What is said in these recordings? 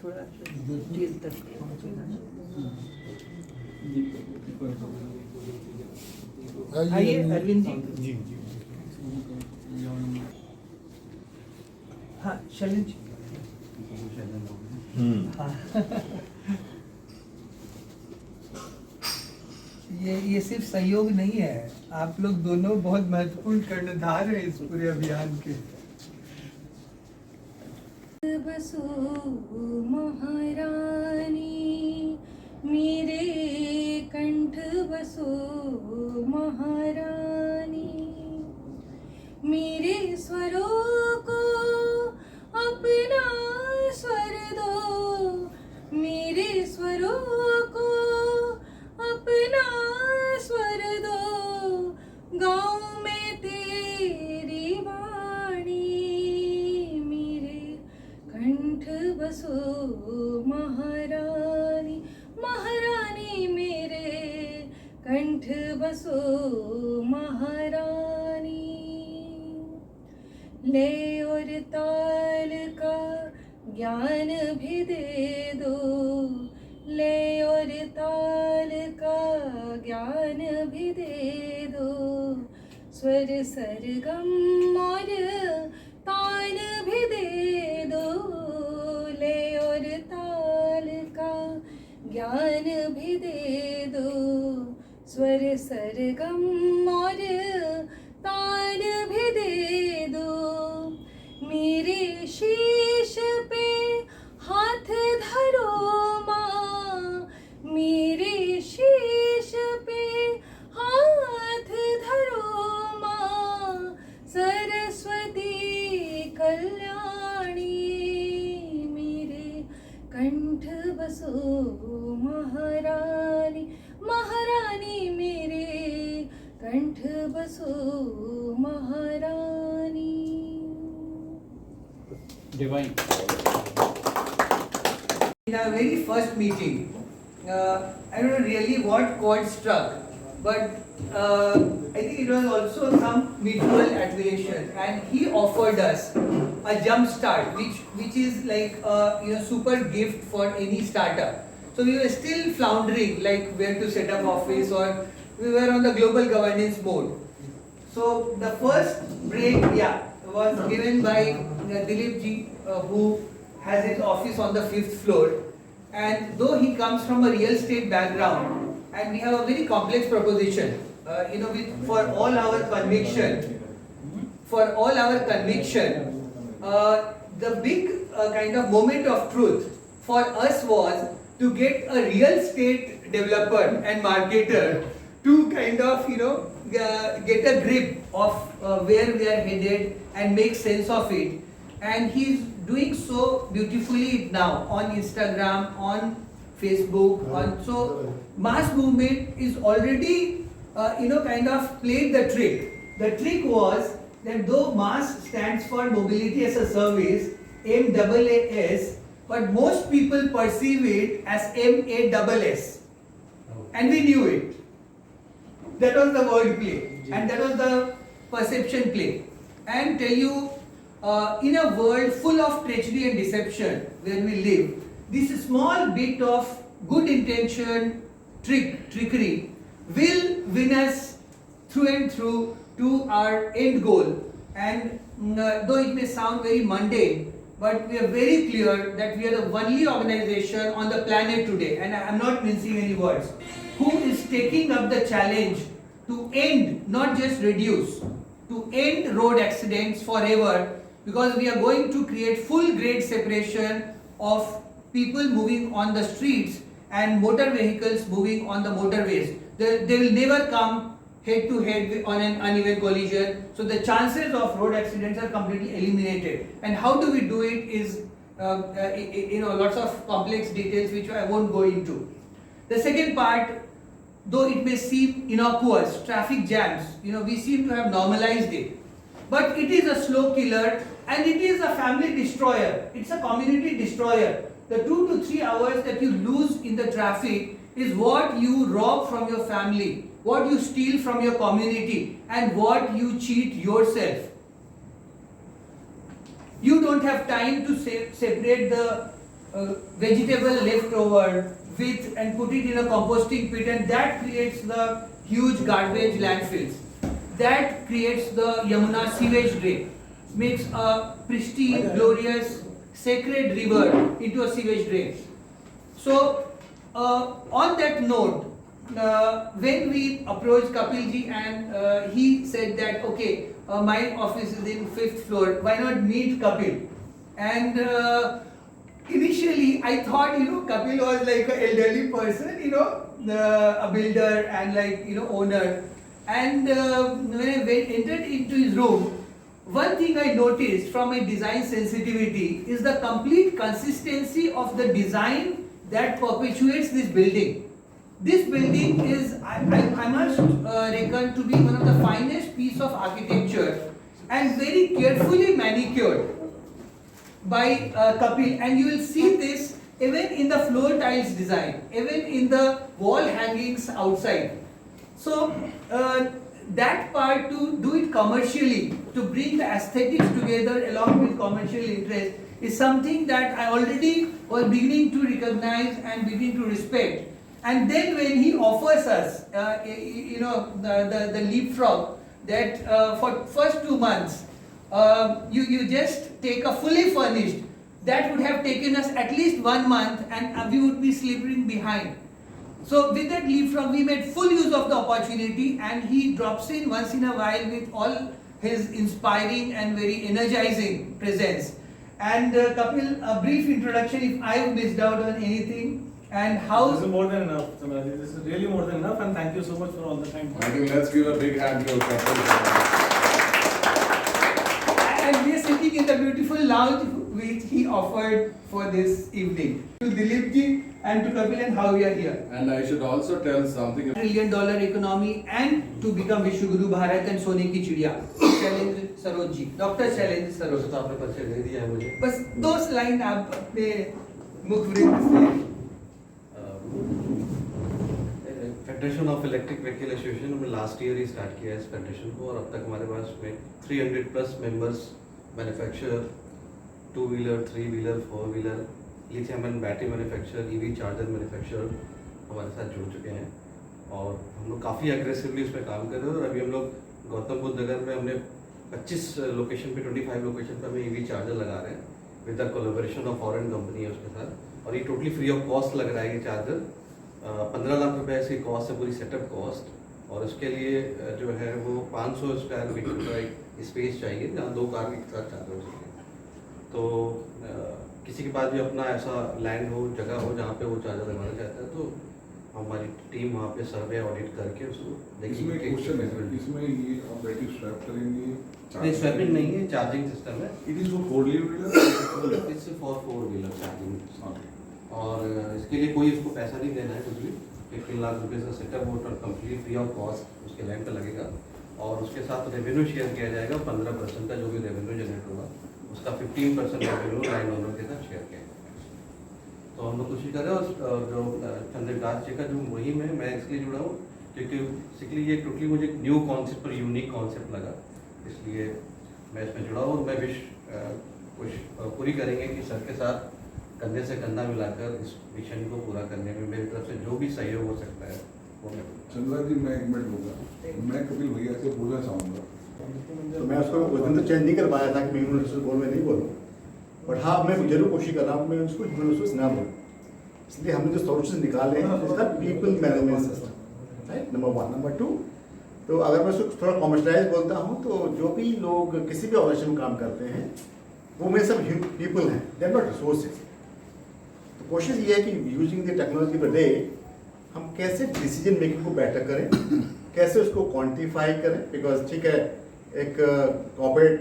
थोड़ा जेल तक पहुँचेगा। आइए अरविंद जी। हाँ शैलेंद्र जी। हाँ ये सिर्फ सहयोग नहीं है, आप लोग दोनों बहुत महत्वपूर्ण कर्णधार हैं इस पूरे अभियान के। बसो महारानी मेरे कंठ बसो महारानी, मेरे स्वरों को अपना स्वर दो, मेरे स्वरों को अपना स्वर दो, गाँव में तेरी वाणी मेरे कंठ बसो महारानी, महारानी मेरे कंठ बसो महारानी। लय और ताल का ज्ञान भी दे दो, लय और ताल का ज्ञान भी दे दो, स्वर सरगम और ताल भी दे दो, लय और ताल का ज्ञान भी दे दो, स्वर सरगम और ताल भी दे दो। मेरे शीश पे हाथ धरो माँ, मेरे शीश पे हाथ धरो माँ, सरस्वती कल्याणी मेरे कंठ बसो महारानी, महारानी मेरे कंठ बसो महारानी। Divine. In our very first meeting, I don't know really what chord struck, but I think it was also some mutual admiration, and he offered us a jump start, which is like a super gift for any startup. So we were still floundering, like where to set up office, or we were on the global governance mode. So the first break, was given by Dilip ji, who has his office on the 5th floor. And though he comes from a real estate background, and we have a very complex proposition, for all our conviction, the big kind of moment of truth for us was to get a real estate developer and marketer to kind of get a grip of where we are headed and make sense of it. And he's doing so beautifully now on Instagram, on Facebook, so mass movement is already kind of played the trick. The trick was that though mass stands for mobility as a service, MAAS, but most people perceive it as MASS, and we knew it. That was the word play, and that was the perception play. And tell you, in a world full of treachery and deception where we live, this small bit of good intention, trickery will win us through and through to our end goal. And though it may sound very mundane, but we are very clear that we are the only organization on the planet today, and I am not mincing any words, who is taking up the challenge to end, not just reduce, to end road accidents forever, because we are going to create full grade separation of people moving on the streets and motor vehicles moving on the motorways. They will never come head to head on an uneven collision, so the chances of road accidents are completely eliminated. And how do we do it is lots of complex details which I won't go into. The second part, though it may seem innocuous, traffic jams, we seem to have normalized it, but it is a slow killer and it is a family destroyer. It's a community destroyer. The 2 to 3 hours that you lose in the traffic is what you rob from your family, what you steal from your community, and what you cheat yourself. You don't have time to separate the vegetable leftover with and put it in a composting pit, and that creates the huge garbage landfills. That creates the Yamuna sewage drain, makes a pristine, glorious, sacred river into a sewage drain. So, on that note, when we approached Kapilji and he said that, okay, my office is in 5th floor, why not meet Kapil? And initially I thought, Kapil was like an elderly person, a builder and like, owner. And when I entered into his room, one thing I noticed from my design sensitivity is the complete consistency of the design that perpetuates this building. This building is, I must reckon to be one of the finest piece of architecture and very carefully manicured by Kapil, and you will see this even in the floor tiles design, even in the wall hangings outside. So that part, to do it commercially, to bring the aesthetics together along with commercial interest, is something that I already was beginning to recognize and beginning to respect. And then when he offers us, the leapfrog, that for first 2 months, you just take a fully furnished, that would have taken us at least 1 month and we would be slipping behind. So with that leapfrog, we made full use of the opportunity, and he drops in once in a while with all his inspiring and very energizing presence. And Kapil, a brief introduction if I missed out on anything. And how... This is more than enough, Samraji. This is really more than enough, and thank you so much for all the time. I think let's give a big hand to Kapil. And we are sitting in the beautiful lounge which he offered for this evening. To Dilip ji and to Kapil, and how we are here. And I should also tell something. $1 trillion economy and to become Vishwaguru Bharat and Sone ki Chidiya. Shailendra Saroj ji, Dr. Shailendra Saroj. तो आपने परिचय दे दिया है मुझे। बस 2 line आप अपने मुखवृत्त से। Federation of electric vehicle association में लास्ट ईयर ही स्टार्ट किया है इस फेडरेशन को, और अब तक हमारे पास में 300+ members, manufacturer, 2 wheeler, 3 wheeler, 4 wheeler, lithium ion battery manufacturer, EV charger manufacturer हमारे साथ जुड़ चुके हैं, और हम लोग काफ़ी एग्रेसिवली उसमें काम कर रहे हैं। और अभी हम लोग गौतम बुद्ध नगर में हमने 25 लोकेशन पे, 25 लोकेशन पे हमें ईवी चार्जर लगा रहे हैं with the collaboration of foreign company है उसके साथ, और ये टोटली फ्री ऑफ कॉस्ट लग रहा है ये चार्जर। 15 लाख रुपए इसकी कॉस्ट है, पूरी सेटअप कॉस्ट, और उसके लिए जो है वो 500 स्क्वायर मीटर का एक स्पेस चाहिए जहाँ 2 कार एक साथ चार्ज हो सके। तो किसी के पास भी अपना ऐसा लैंड हो, जगह हो जहाँ पे वो चार्जर लगाना चाहता है, तो हमारी टीम वहाँ पे सर्वे ऑडिट करके उसको इसमें क्वेश्चन है, इसमें ये आप बैटरी स्वैप करेंगे? नहीं, स्वैपिंग नहीं है, चार्जिंग सिस्टम है। It is for 4 wheeler, it's for 4 wheeler charging, okay. और इसके लिए कोई उसको पैसा नहीं देना है कुछ भी। 15 लाख रुपये का सेटअप हो, कंप्लीट फ्री ऑफ कॉस्ट उसके लैंड पे लगेगा, और उसके साथ रेवेन्यू शेयर किया जाएगा। 15% का जो भी रेवेन्यू जनरेट होगा उसका 15% रेवेन्यू लाइन ओनर के साथ शेयर किया जाएगा। तो हम लोग कोशिश कर रहे हैं, और जो चंद्रदास जी का जो मुहिम है, मैं इसलिए जुड़ा हूँ क्योंकि बेसिकली ये टोटली मुझे न्यू कॉन्सेप्ट और यूनिक कॉन्सेप्ट लगा, इसलिए मैं इसमें जुड़ा हूँ। और मैं कोशिश पूरी करेंगे कि सर के साथ कंधे से कंधा मिलाकर इस मिशन को पूरा करने में मेरी तरफ से जो भी सहयोग हो सकता है वो मैं। चंद्रा जी, मैं 1 मिनट लूँगा, मैं कपिल भैया से बोलना चाहूँगा। तो मैं उसको उस दिन तो चेंज नहीं कर पाया था कि मैं यूनिवर्सल बोल में नहीं बोलूँ, बट हाँ मैं जरूर कोशिश कर रहा हूँ मैं उसको यूनिवर्सल ना बोलूँ। इसलिए हमने जो सोल्यूशन निकाले हैं इसका people management system, right, number 1। Number 2, तो अगर मैं उसको थोड़ा कॉमर्शलाइज बोलता हूँ, तो जो भी लोग किसी भी ऑर्गेनाइजेशन में काम करते हैं वो मेरे सब पीपल हैं, दे आर नॉट रिसोर्सेज। तो कोशिश ये है कि using the technology per day हम कैसे डिसीजन मेकिंग को बेटर करें, कैसे उसको क्वांटिफाई करें, बिकॉज ठीक है एक कॉर्पोरेट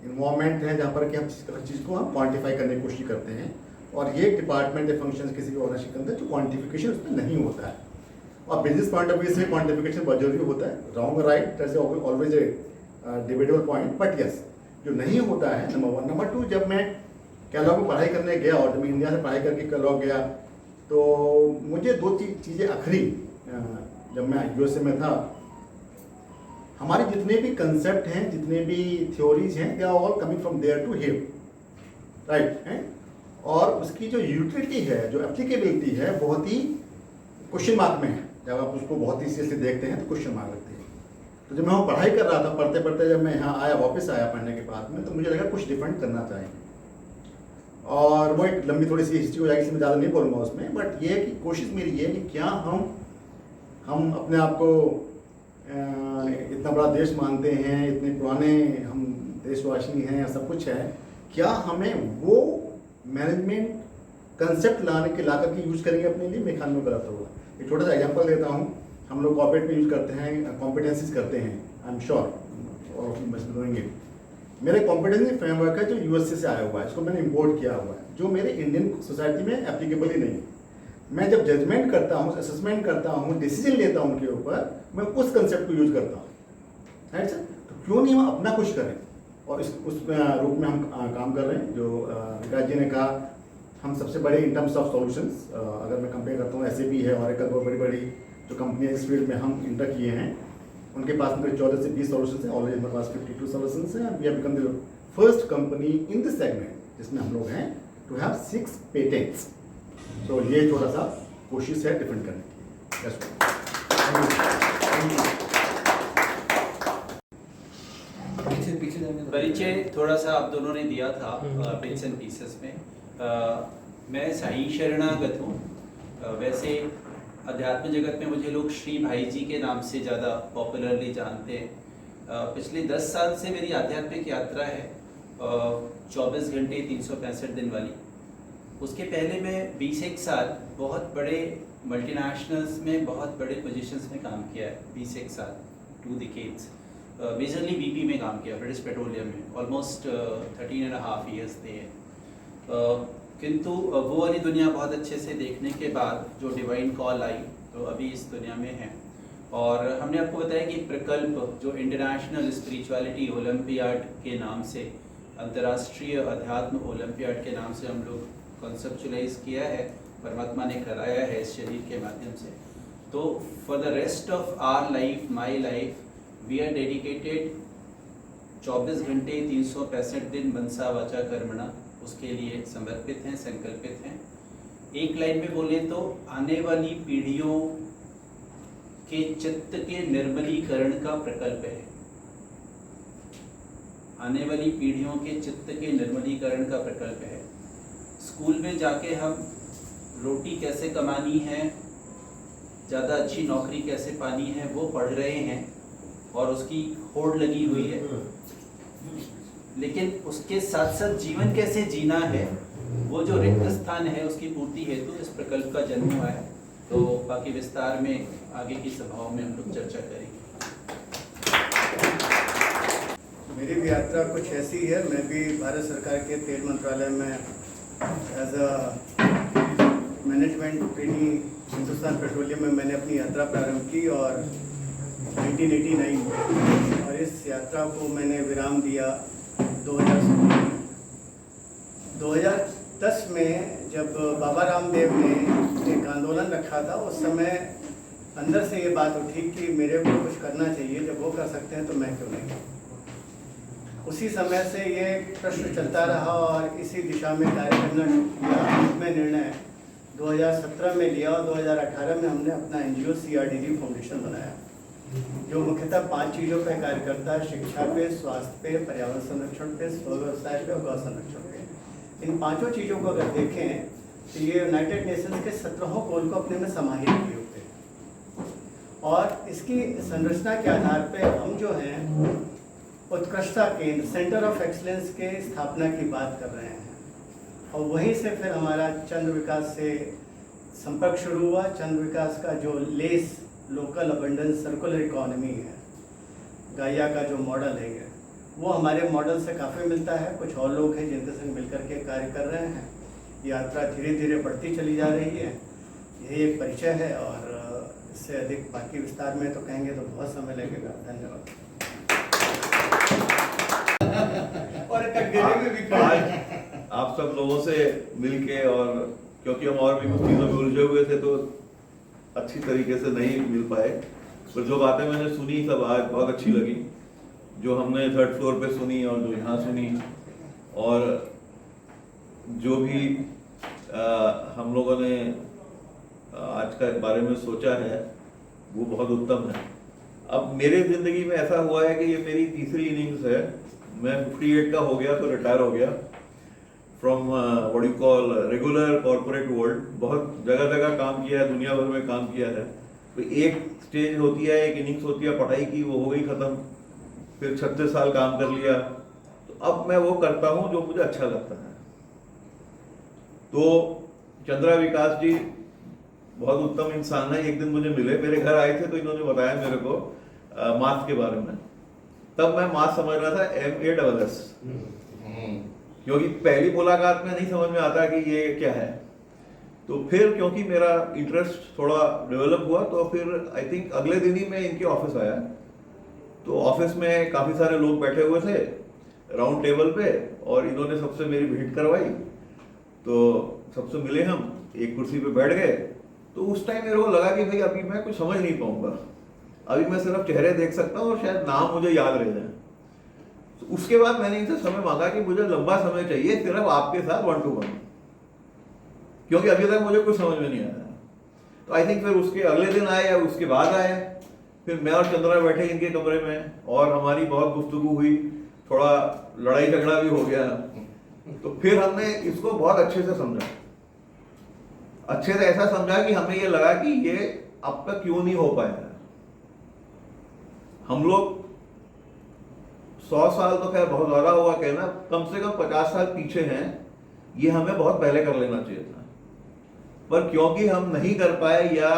इन्वायरमेंट है जहाँ पर कि हम चीज़ को हम क्वांटिफाई करने की कोशिश करते हैं, और ये डिपार्टमेंट या फंक्शन किसी भी ऑर्गेनाइजेशन के अंदर जो क्वांटिफिकेशन उसमें नहीं होता है, और बिजनेस पॉइंट ऑफ व्यू से क्वांटिफिकेशन बहुत जरूरी होता है। Wrong right that's always a debatable point, but yes जो नहीं होता है, नंबर 1। नंबर 2, जब मैं कैलॉग में पढ़ाई करने गया, और जब मैं इंडिया से पढ़ाई करके कैलॉग गया, तो मुझे 2 चीज़ें अखरी जब मैं यूएसए में था, हमारे जितने भी कंसेप्ट हैं, जितने भी थ्योरीज हैं, they are all coming from there to here, right हैं। और उसकी जो यूटिलिटी है, जो एप्लीकेबिलिटी है, बहुत ही क्वेश्चन मार्क में है। जब आप उसको बहुत ही सीरियसली देखते हैं तो क्वेश्चन मार्क लगती है। तो जब मैं वहाँ पढ़ाई कर रहा था, पढ़ते पढ़ते जब मैं यहाँ आया, वापस आया पढ़ने के बाद में, तो मुझे लगा कुछ डिफरेंट करना चाहिए। और वो एक लंबी थोड़ी सी हिस्ट्री हो जाएगी, इसलिए मैं ज़्यादा नहीं बोलूँगा उसमें, बट ये है कि कोशिश मेरी ये है कि क्या हम अपने आप को इतना बड़ा देश मानते हैं, इतने पुराने हम देशवासी हैं, सब कुछ है, क्या हमें वो मैनेजमेंट कंसेप्ट ला करके यूज करेंगे अपने लिए? मेरे ख्याल में गलत होगा। एक छोटा सा एग्जांपल देता हूँ, हम लोग कॉर्पोरेट में यूज करते हैं, कॉम्पिटेंसीज करते हैं, आई एम श्योर और मस्ट डूइंग इट। मेरा कॉम्पिटेंसी फ्रेमवर्क है जो यूएसए से आया हुआ है, इसको मैंने इंपोर्ट किया हुआ है, जो मेरे इंडियन सोसाइटी में एप्लीकेबल ही नहीं है। मैं जब जजमेंट करता हूँ, असेसमेंट करता हूँ, डिसीजन लेता हूँ उनके ऊपर, मैं उस कंसेप्ट को यूज करता हूँ, राइट सर? तो क्यों नहीं हम अपना कुछ करें? और उस रूप में हम काम कर रहे हैं। जो विकास जी ने कहा, हम सबसे बड़े इन टर्म्स ऑफ सॉल्यूशंस, अगर मैं कंपेयर करता हूँ, SAP है, ऑरेकल, बहुत बड़ी बड़ी जो कंपनियाँ इस फील्ड में हम इंटर किए हैं, उनके पास में 14 से 20 सॉल्यूशंस हैं, ऑलरेडी हमारे पास 52 सॉल्यूशंस हैं। We have become the first company in this segment जिसमें हम लोग हैं टू हैव 6 पेटेंट्स। तो ये थोड़ा सा कोशिश है डिफेंड करने की। That's all. परिचय थोड़ा सा आप दोनों ने दिया था बिट्स एंड पीसेस में। मैं साईं शरणागत हूँ। वैसे अध्यात्म जगत में मुझे लोग श्री भाई जी के नाम से ज़्यादा पॉपुलरली जानते हैं। पिछले 10 साल से मेरी आध्यात्मिक यात्रा है, 24 घंटे 365 दिन वाली। उसके पहले मैं 20 साल बहुत बड़े मल्टीनेशनल्स में बहुत बड़े पोजीशंस में काम किया है। 20 साल, 2 डिकेड्स, मेजरली BP में काम किया, ब्रिटिश पेट्रोलियम में, ऑलमोस्ट 13.5 ईयर्स थे। किंतु वो वाली दुनिया बहुत अच्छे से देखने के बाद जो डिवाइन कॉल आई, तो अभी इस दुनिया में है। और हमने आपको बताया कि प्रकल्प जो इंटरनेशनल स्पिरिचुअलिटी ओलंपियाड के नाम से, अंतर्राष्ट्रीय अध्यात्म ओलंपियाड के नाम से हम लोग कॉन्सेप्चुलाइज किया है, परमात्मा ने कराया है इस शरीर के माध्यम से। तो for the rest of our life, my life, we are dedicated 24 घंटे 365 दिन मनसा वाचा कर्मणा, उसके लिए समर्पित हैं, संकल्पित हैं। एक लाइन में बोले तो आने वाली पीढ़ियों के चित्त के निर्मलीकरण का प्रकल्प है। आने वाली पीढ़ियों के चित्त के निर्मलीकरण का प्रकल्प है। स्कूल में जाके हम रोटी कैसे कमानी है, ज़्यादा अच्छी नौकरी कैसे पानी है, वो पढ़ रहे हैं और उसकी होड़ लगी हुई है, लेकिन उसके साथ साथ जीवन कैसे जीना है, वो जो रिक्त स्थान है उसकी पूर्ति हेतु इस प्रकल्प का जन्म हुआ है। तो बाकी विस्तार में आगे की सभाओं में हम लोग चर्चा करेंगे। मेरी भी यात्रा कुछ ऐसी है। मैं भी भारत सरकार के तेल मंत्रालय में as a management trainee Hindustan Petroleum में मैंने अपनी यात्रा प्रारंभ की और 1989 और इस यात्रा को मैंने विराम दिया 2010 में। जब बाबा रामदेव ने एक आंदोलन रखा था, उस समय अंदर से ये बात उठी कि मेरे को कुछ करना चाहिए, जब वो कर सकते हैं तो मैं क्यों नहीं। उसी समय से ये प्रश्न चलता रहा और इसी दिशा में कार्य करना किया। मैं निर्णय 2017 में लिया और 2018 में हमने अपना NGO CRDG फाउंडेशन बनाया, जो मुख्यतः 5 चीज़ों पर कार्य करता है: शिक्षा पे, स्वास्थ्य पे, पर्यावरण संरक्षण पे, स्व व्यवसाय पे और गौ संरक्षण पे। इन 5 चीज़ों को अगर देखें तो ये यूनाइटेड नेशंस के 17 गोल को अपने में समाहित किए हुए हैं। और इसकी संरचना के आधार पर हम जो हैं उत्कृष्टता केंद्र, सेंटर ऑफ एक्सलेंस के स्थापना की बात कर रहे हैं। और वहीं से फिर हमारा चंद्र विकास से संपर्क शुरू हुआ। चंद्र विकास का जो less local abundance circular economy है, गाया का जो मॉडल है, वो हमारे मॉडल से काफ़ी मिलता है। कुछ और लोग हैं जिनके संग मिलकर के कार्य कर रहे हैं। यात्रा धीरे धीरे बढ़ती चली जा रही है। यही एक परिचय है और इससे अधिक बाकी विस्तार में तो कहेंगे तो बहुत समय लगेगा। धन्यवाद। और कटघरे में भी आज आप सब लोगों से मिलके, और क्योंकि हम और भी कुछ चीज़ों में उलझे हुए थे तो अच्छी तरीके से नहीं मिल पाए, पर जो बातें मैंने सुनी सब आज बहुत अच्छी लगी। जो हमने 3rd फ्लोर पे सुनी और जो यहाँ सुनी, और जो भी हम लोगों ने आज का बारे में सोचा है वो बहुत उत्तम है। अब मेरे ज़िंदगी में ऐसा हुआ है कि ये मेरी तीसरी इनिंग्स है। मैं 58 का हो गया तो रिटायर हो गया from what you call regular corporate world. बहुत जगह जगह काम किया है, दुनिया भर में काम किया है। तो एक स्टेज होती है, एक इनिंग्स होती है पढ़ाई की, वो हो गई ख़त्म। फिर 36 साल काम कर लिया। तो अब मैं वो करता हूँ जो मुझे अच्छा लगता है। तो चंद्रा विकास जी बहुत उत्तम इंसान है। एक दिन मुझे मिले, मेरे घर आए थे तो इन्होंने बताया मेरे को मास के बारे में। तब मैं मास समझ रहा था MASS, क्योंकि पहली मुलाकात में नहीं समझ में आता कि ये क्या है। तो फिर क्योंकि मेरा इंटरेस्ट थोड़ा डेवलप हुआ तो फिर आई थिंक अगले दिन ही मैं इनके ऑफिस आया। तो ऑफिस में काफ़ी सारे लोग बैठे हुए थे राउंड टेबल पे, और इन्होंने सबसे मेरी भेंट करवाई। तो सबसे मिले हम, एक कुर्सी पे बैठ गए। तो उस टाइम मेरे को लगा कि भाई अभी मैं कुछ समझ नहीं पाऊंगा, अभी मैं सिर्फ चेहरे देख सकता हूँ और शायद नाम मुझे याद रह जाए। तो उसके बाद मैंने इनसे समय मांगा कि मुझे लंबा समय चाहिए सिर्फ आपके साथ 1-to-1, क्योंकि अभी तक मुझे कुछ समझ में नहीं आया। तो आई थिंक फिर उसके अगले दिन आए या उसके बाद आए, फिर मैं और चंद्रा बैठे इनके कमरे में और हमारी बहुत गुफ्तगू हुई, थोड़ा लड़ाई झगड़ा भी हो गया। तो फिर हमने इसको बहुत अच्छे से समझा, अच्छे से ऐसा समझा कि हमें ये लगा कि ये अब तक क्यों नहीं हो पाया। हम लोग 100 साल तो खैर बहुत ज्यादा हुआ कहना, कम से कम 50 साल पीछे हैं। ये हमें बहुत पहले कर लेना चाहिए था, पर क्योंकि हम नहीं कर पाए, या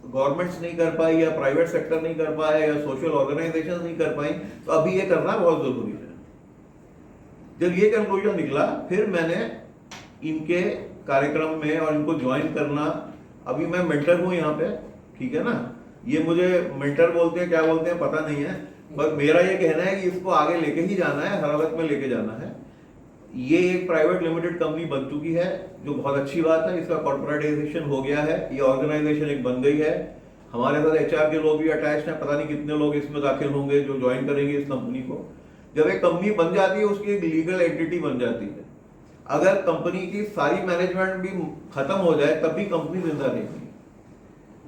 गवर्नमेंट्स नहीं कर पाई, या प्राइवेट सेक्टर नहीं कर पाए, या सोशल ऑर्गेनाइजेशन नहीं कर पाई, तो अभी ये करना बहुत जरूरी है। जब ये कंक्लूजन निकला, फिर मैंने इनके कार्यक्रम में और इनको ज्वाइन करना। अभी मैं मेंटर हूँ यहाँ पे, ठीक है ना। ये मुझे मेंटर बोलते हैं, क्या बोलते हैं पता नहीं है, पर मेरा ये कहना है कि इसको आगे लेके ही जाना है, हर हालत में लेके जाना है। ये एक प्राइवेट लिमिटेड कंपनी बन चुकी है, जो बहुत अच्छी बात है। इसका कॉर्पोरेटाइजेशन हो गया है, ये ऑर्गेनाइजेशन एक बन गई है। हमारे साथ HR के लोग भी अटैच हैं, पता नहीं कितने लोग इसमें दाखिल होंगे जो ज्वाइन करेंगे इस कंपनी को। जब एक कंपनी बन जाती है, उसकी एक लीगल एंटिटी बन जाती है। अगर कंपनी की सारी मैनेजमेंट भी खत्म हो जाए तब भी कंपनी जिंदा रहेगी।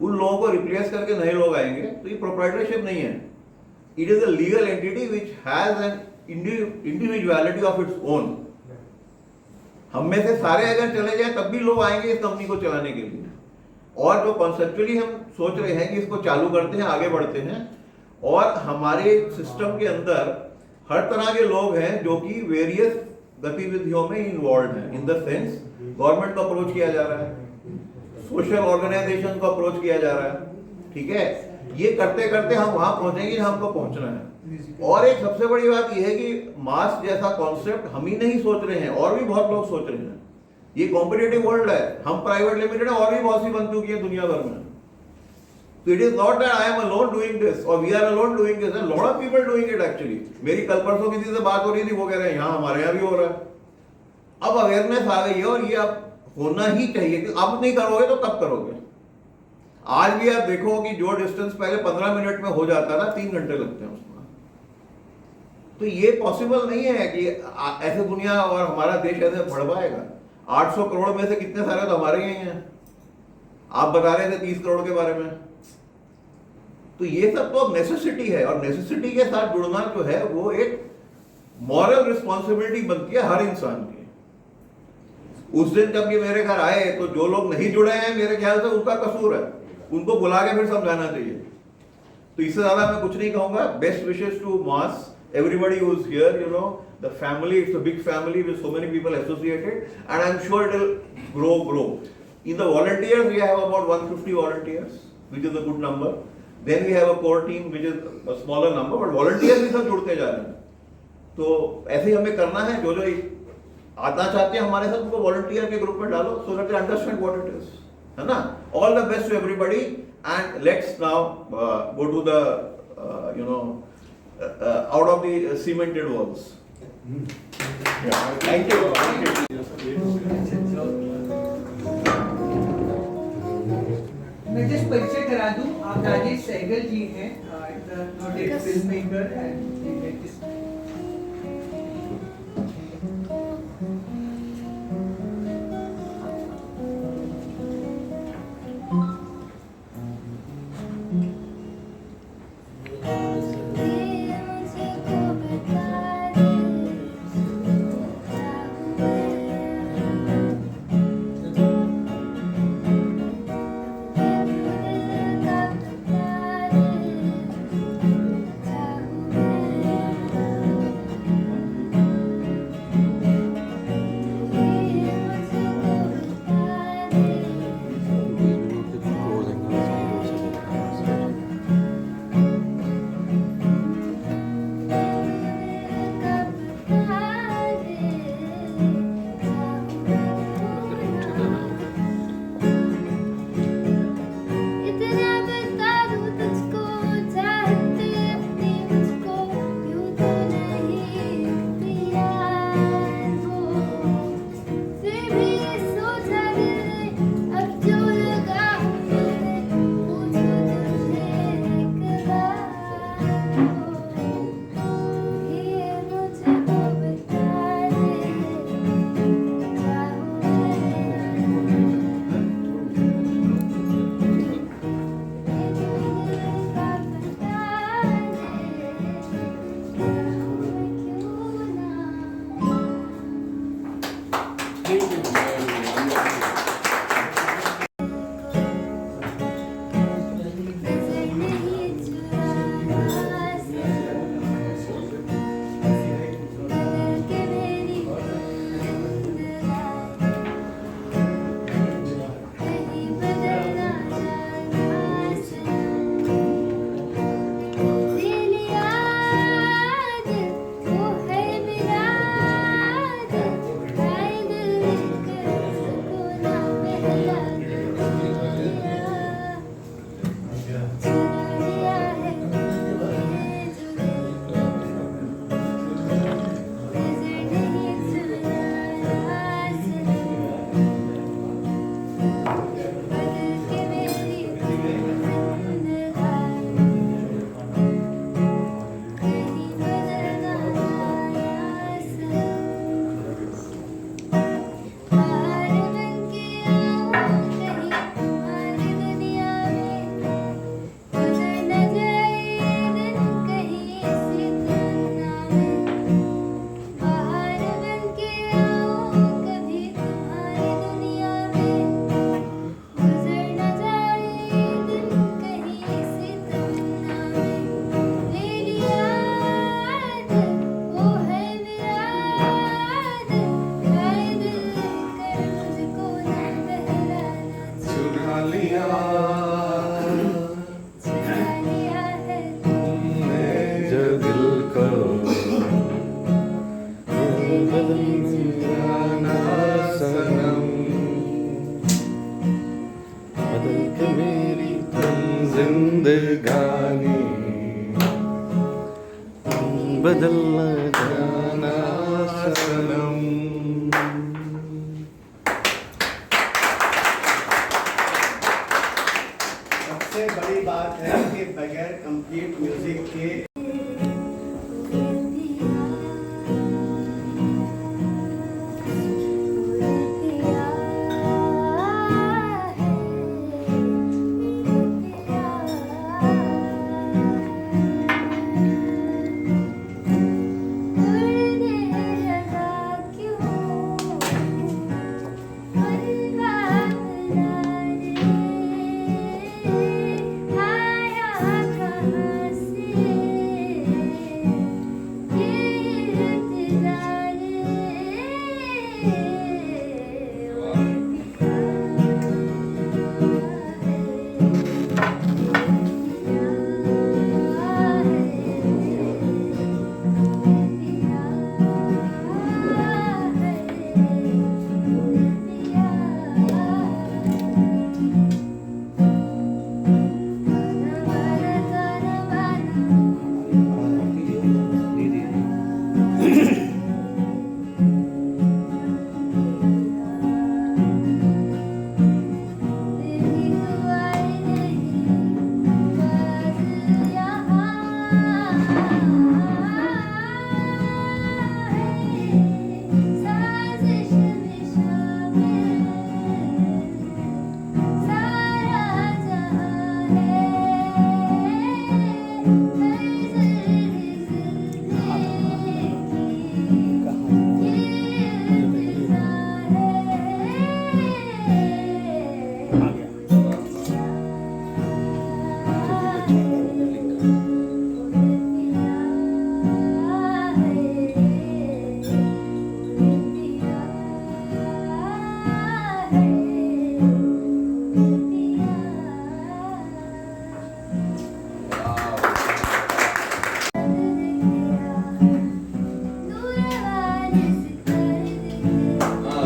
उन लोगों को रिप्लेस करके नए लोग आएंगे, तो ये प्रोप्राइटरशिप नहीं है। It is a legal entity which has an individuality of its own. हम में से सारे अगर चले जाए तब भी लोग आएंगे इस कंपनी को चलाने के लिए। और जो कॉन्सेप्चुअली हम सोच रहे हैं कि इसको चालू करते हैं, आगे बढ़ते हैं, और हमारे सिस्टम के अंदर हर तरह के लोग हैं जो कि वेरियस गतिविधियों में इन्वॉल्व हैं। इन द सेंस गवर्नमेंट को अप्रोच किया जा रहा है, सोशल ऑर्गेनाइजेशन को अप्रोच किया जा रहा है, ठीक है। ये करते करते हम वहां पहुंचेंगे जहां हमको पहुंचना है। और एक सबसे बड़ी बात यह है कि मास जैसा कॉन्सेप्ट हम ही नहीं सोच रहे हैं, और भी बहुत लोग सोच रहे हैं। ये कॉम्पिटिटिव वर्ल्ड है, हम प्राइवेट लिमिटेड है, और भी बहुत सी बन चुकी है दुनिया भर में। तो it is not that I am alone doing this और we are alone doing this, lot of people doing it actually. मेरी कल परसों किसी से बात हो रही थी, वो कह रहे हैं यहाँ हमारे यहाँ भी हो रहा है। अब अवेयरनेस आ गई है और ये अब होना ही चाहिए कि अब नहीं करोगे तो कब करोगे। आज भी आप देखो कि जो डिस्टेंस पहले 15 मिनट में हो जाता था, 3 घंटे लगते हैं उसमें। तो ये पॉसिबल नहीं है कि ऐसे दुनिया और हमारा देश ऐसे बढ़ पाएगा। 800 करोड़ में से कितने सारे तो हमारे यही हैं। आप बता रहे थे 30 करोड़ के बारे में। तो ये सब तो नेसेसिटी है, और नेसेसिटी के साथ जुड़ना जो है वो एक मॉरल रिस्पॉन्सिबिलिटी बनती है हर इंसान की। उस दिन जब ये मेरे घर आए तो जो लोग नहीं जुड़े हैं, मेरे ख्याल से उनका कसूर है, उनको बुला के फिर समझाना चाहिए। तो इससे ज्यादा मैं कुछ नहीं कहूंगा। Best wishes to MaaS, everybody who is here, you know, the family, it's a big family with so many people associated, and I'm sure it will grow. In the volunteers, we have about 150 volunteers, which is a good number. Then we have a core team, which is a smaller number, but volunteers भी सब जुड़ते जा रहे हैं। तो ऐसे ही हमें करना है। जो आना चाहते हैं हमारे साथ, उनको वॉलंटियर के ग्रुप में डालो, so that they understand what it is, है ना। All the best to everybody, and let's now go to the out of the cemented walls. Thank you. मैं जस्ट परिचय करा दूं, आप राजेश सहगल जी हैं, नोटेड फिल्म मेकर एंड जिंदगानी बदलना जाना सनम। सबसे बड़ी बात है कि बगैर कंप्लीट म्यूजिक के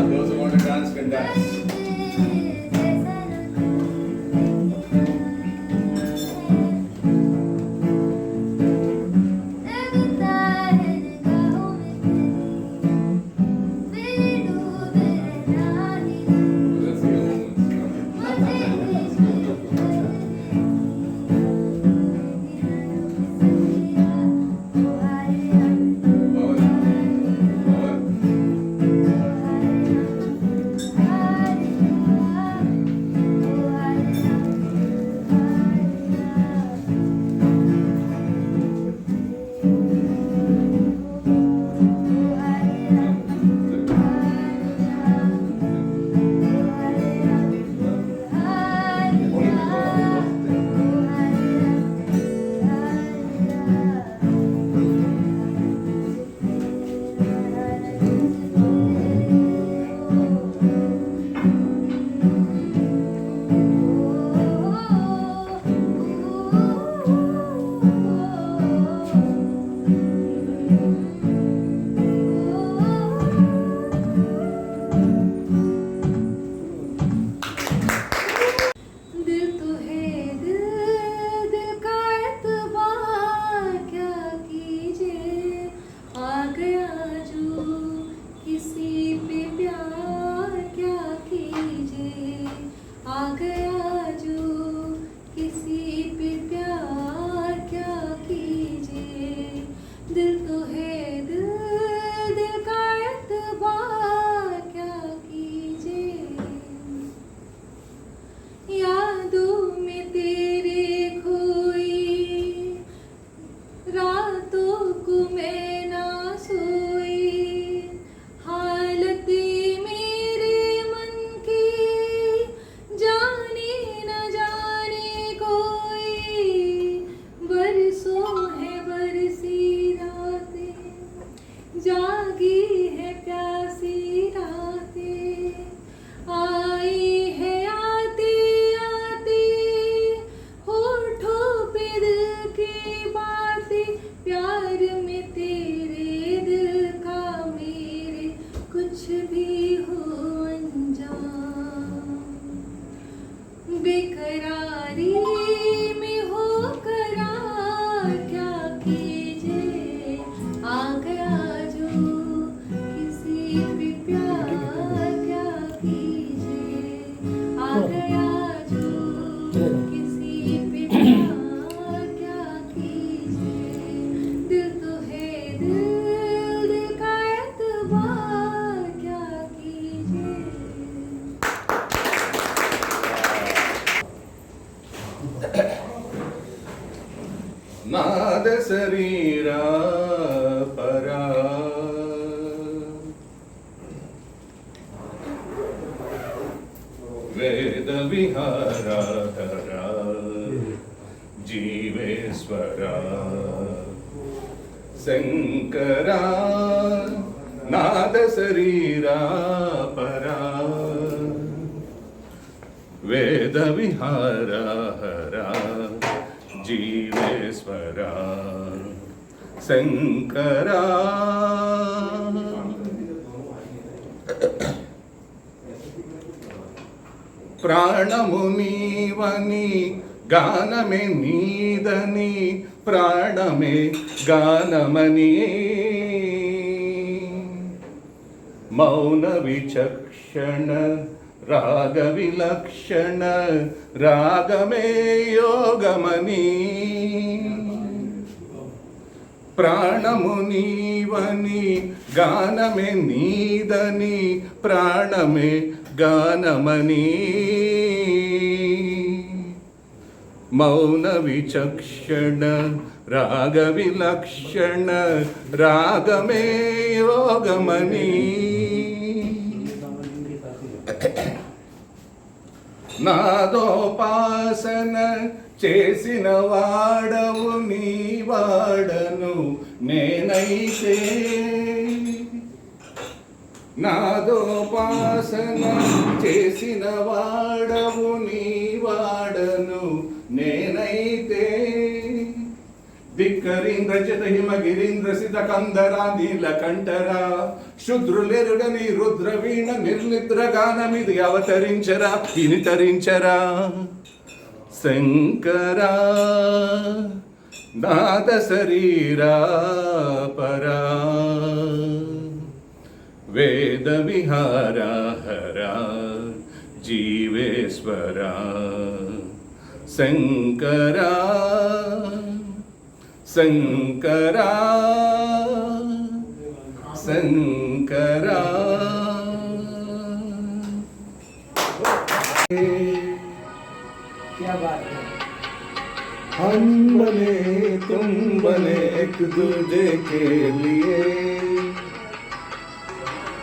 those who want to dance can dance. Let's see नाद शरीरा परा वेद विहारा हरा जीवेश्वरा शंकरा नाद शरीरा परा वेद विहारा हरा जीवेश्वरा शंकरा प्राणमुनीवनी गानमे नीदनी प्राणमे गानमनी मौन विचक्षण राग विलक्षण रागमे योगमनी प्राणमुनीवनी गानमे नीदनी प्राणमे गानमनी मौन विचक्षण राग विलक्षण रागमे योगमनी నాదోపాసన చేసిన వాడవు నీ వాడను నేనైతే నాదోపాసన చేసిన వాడవు నీ వాడను నేనైతే ధిక్కరీంద్ర చిత హిమగిరీంద్ర సిత కందరా నీలకంఠరా శుద్రులెరుగని రుద్రవీణ నిర్నిద్ర గానమిది అవతరించరా ఇని తరించరా శంకరా నాద శరీరా పరా వేద విహారా హరా జీవేశ్వరా శంకరా शंकरा शंकरा क्या बात है। हम बने तुम बने एक दूजे के लिए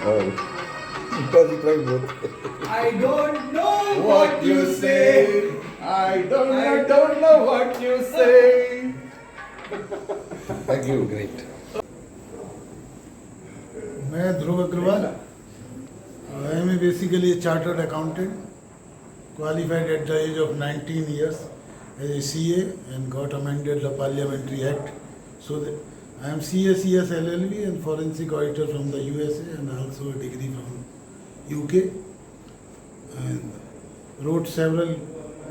और I don't know what you say I don't know what you say. Thank you. Great. मैं Dhruv Agarwal I am basically a chartered accountant qualified at the age of 19 years as a CA and got amended the Parliamentary Act so that I am CACS LLB and forensic auditor from the USA and also a degree from UK and wrote several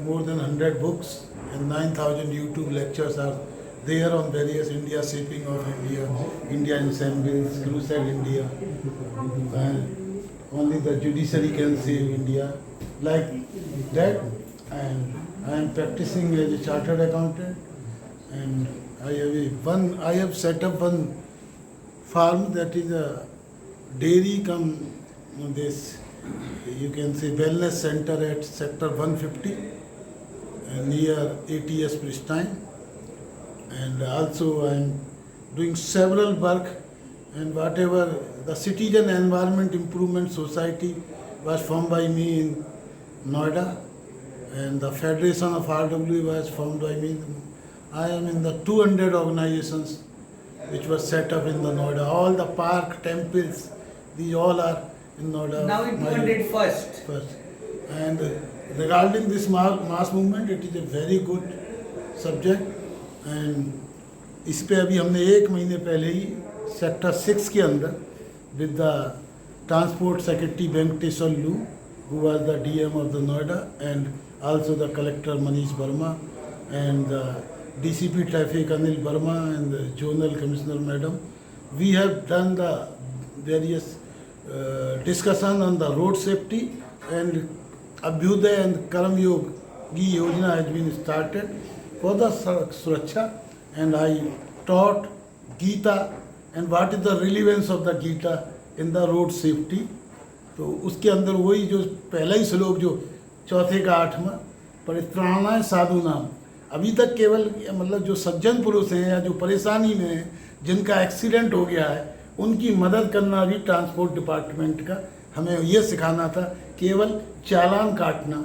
more than 100 books and 9,000 YouTube lectures are there on various India shaping of India, India ensembles, crusade India, and only the judiciary can save India, like that. And I am practicing as a chartered accountant, and I have set up one farm that is a dairy come this you can say wellness center at sector 150 near ATS Pristine. And also I am doing several work and whatever the Citizen Environment Improvement Society was formed by me in Noida and the Federation of RW was formed by me. I am in the 200 organizations which was set up in the Noida. All the park, temples, these all are in Noida. Now in 201st. First. And regarding this mass movement, it is a very good subject. And इस पे अभी हमने 1 महीने पहले ही sector 6 के अंदर with the transport secretary Venkateshwarlu who was the DM of the Noida and also the collector Manish Verma and the DCP traffic Anil Verma and the zonal commissioner madam we have done the various discussion on the road safety and Abhyudaya and Karmayogi Yojana has been started for the Suraksha and I taught Gita and what is the relevance of the Gita in the road safety. तो उसके अंदर वही जो पहला ही श्लोक जो 4th का 8वां परित्राणाय साधु नाम अभी तक केवल मतलब जो सज्जन पुरुष हैं या जो परेशानी में हैं, जिनका एक्सीडेंट हो गया है, उनकी मदद करना भी ट्रांसपोर्ट डिपार्टमेंट का हमें ये सिखाना था। केवल चालान काटना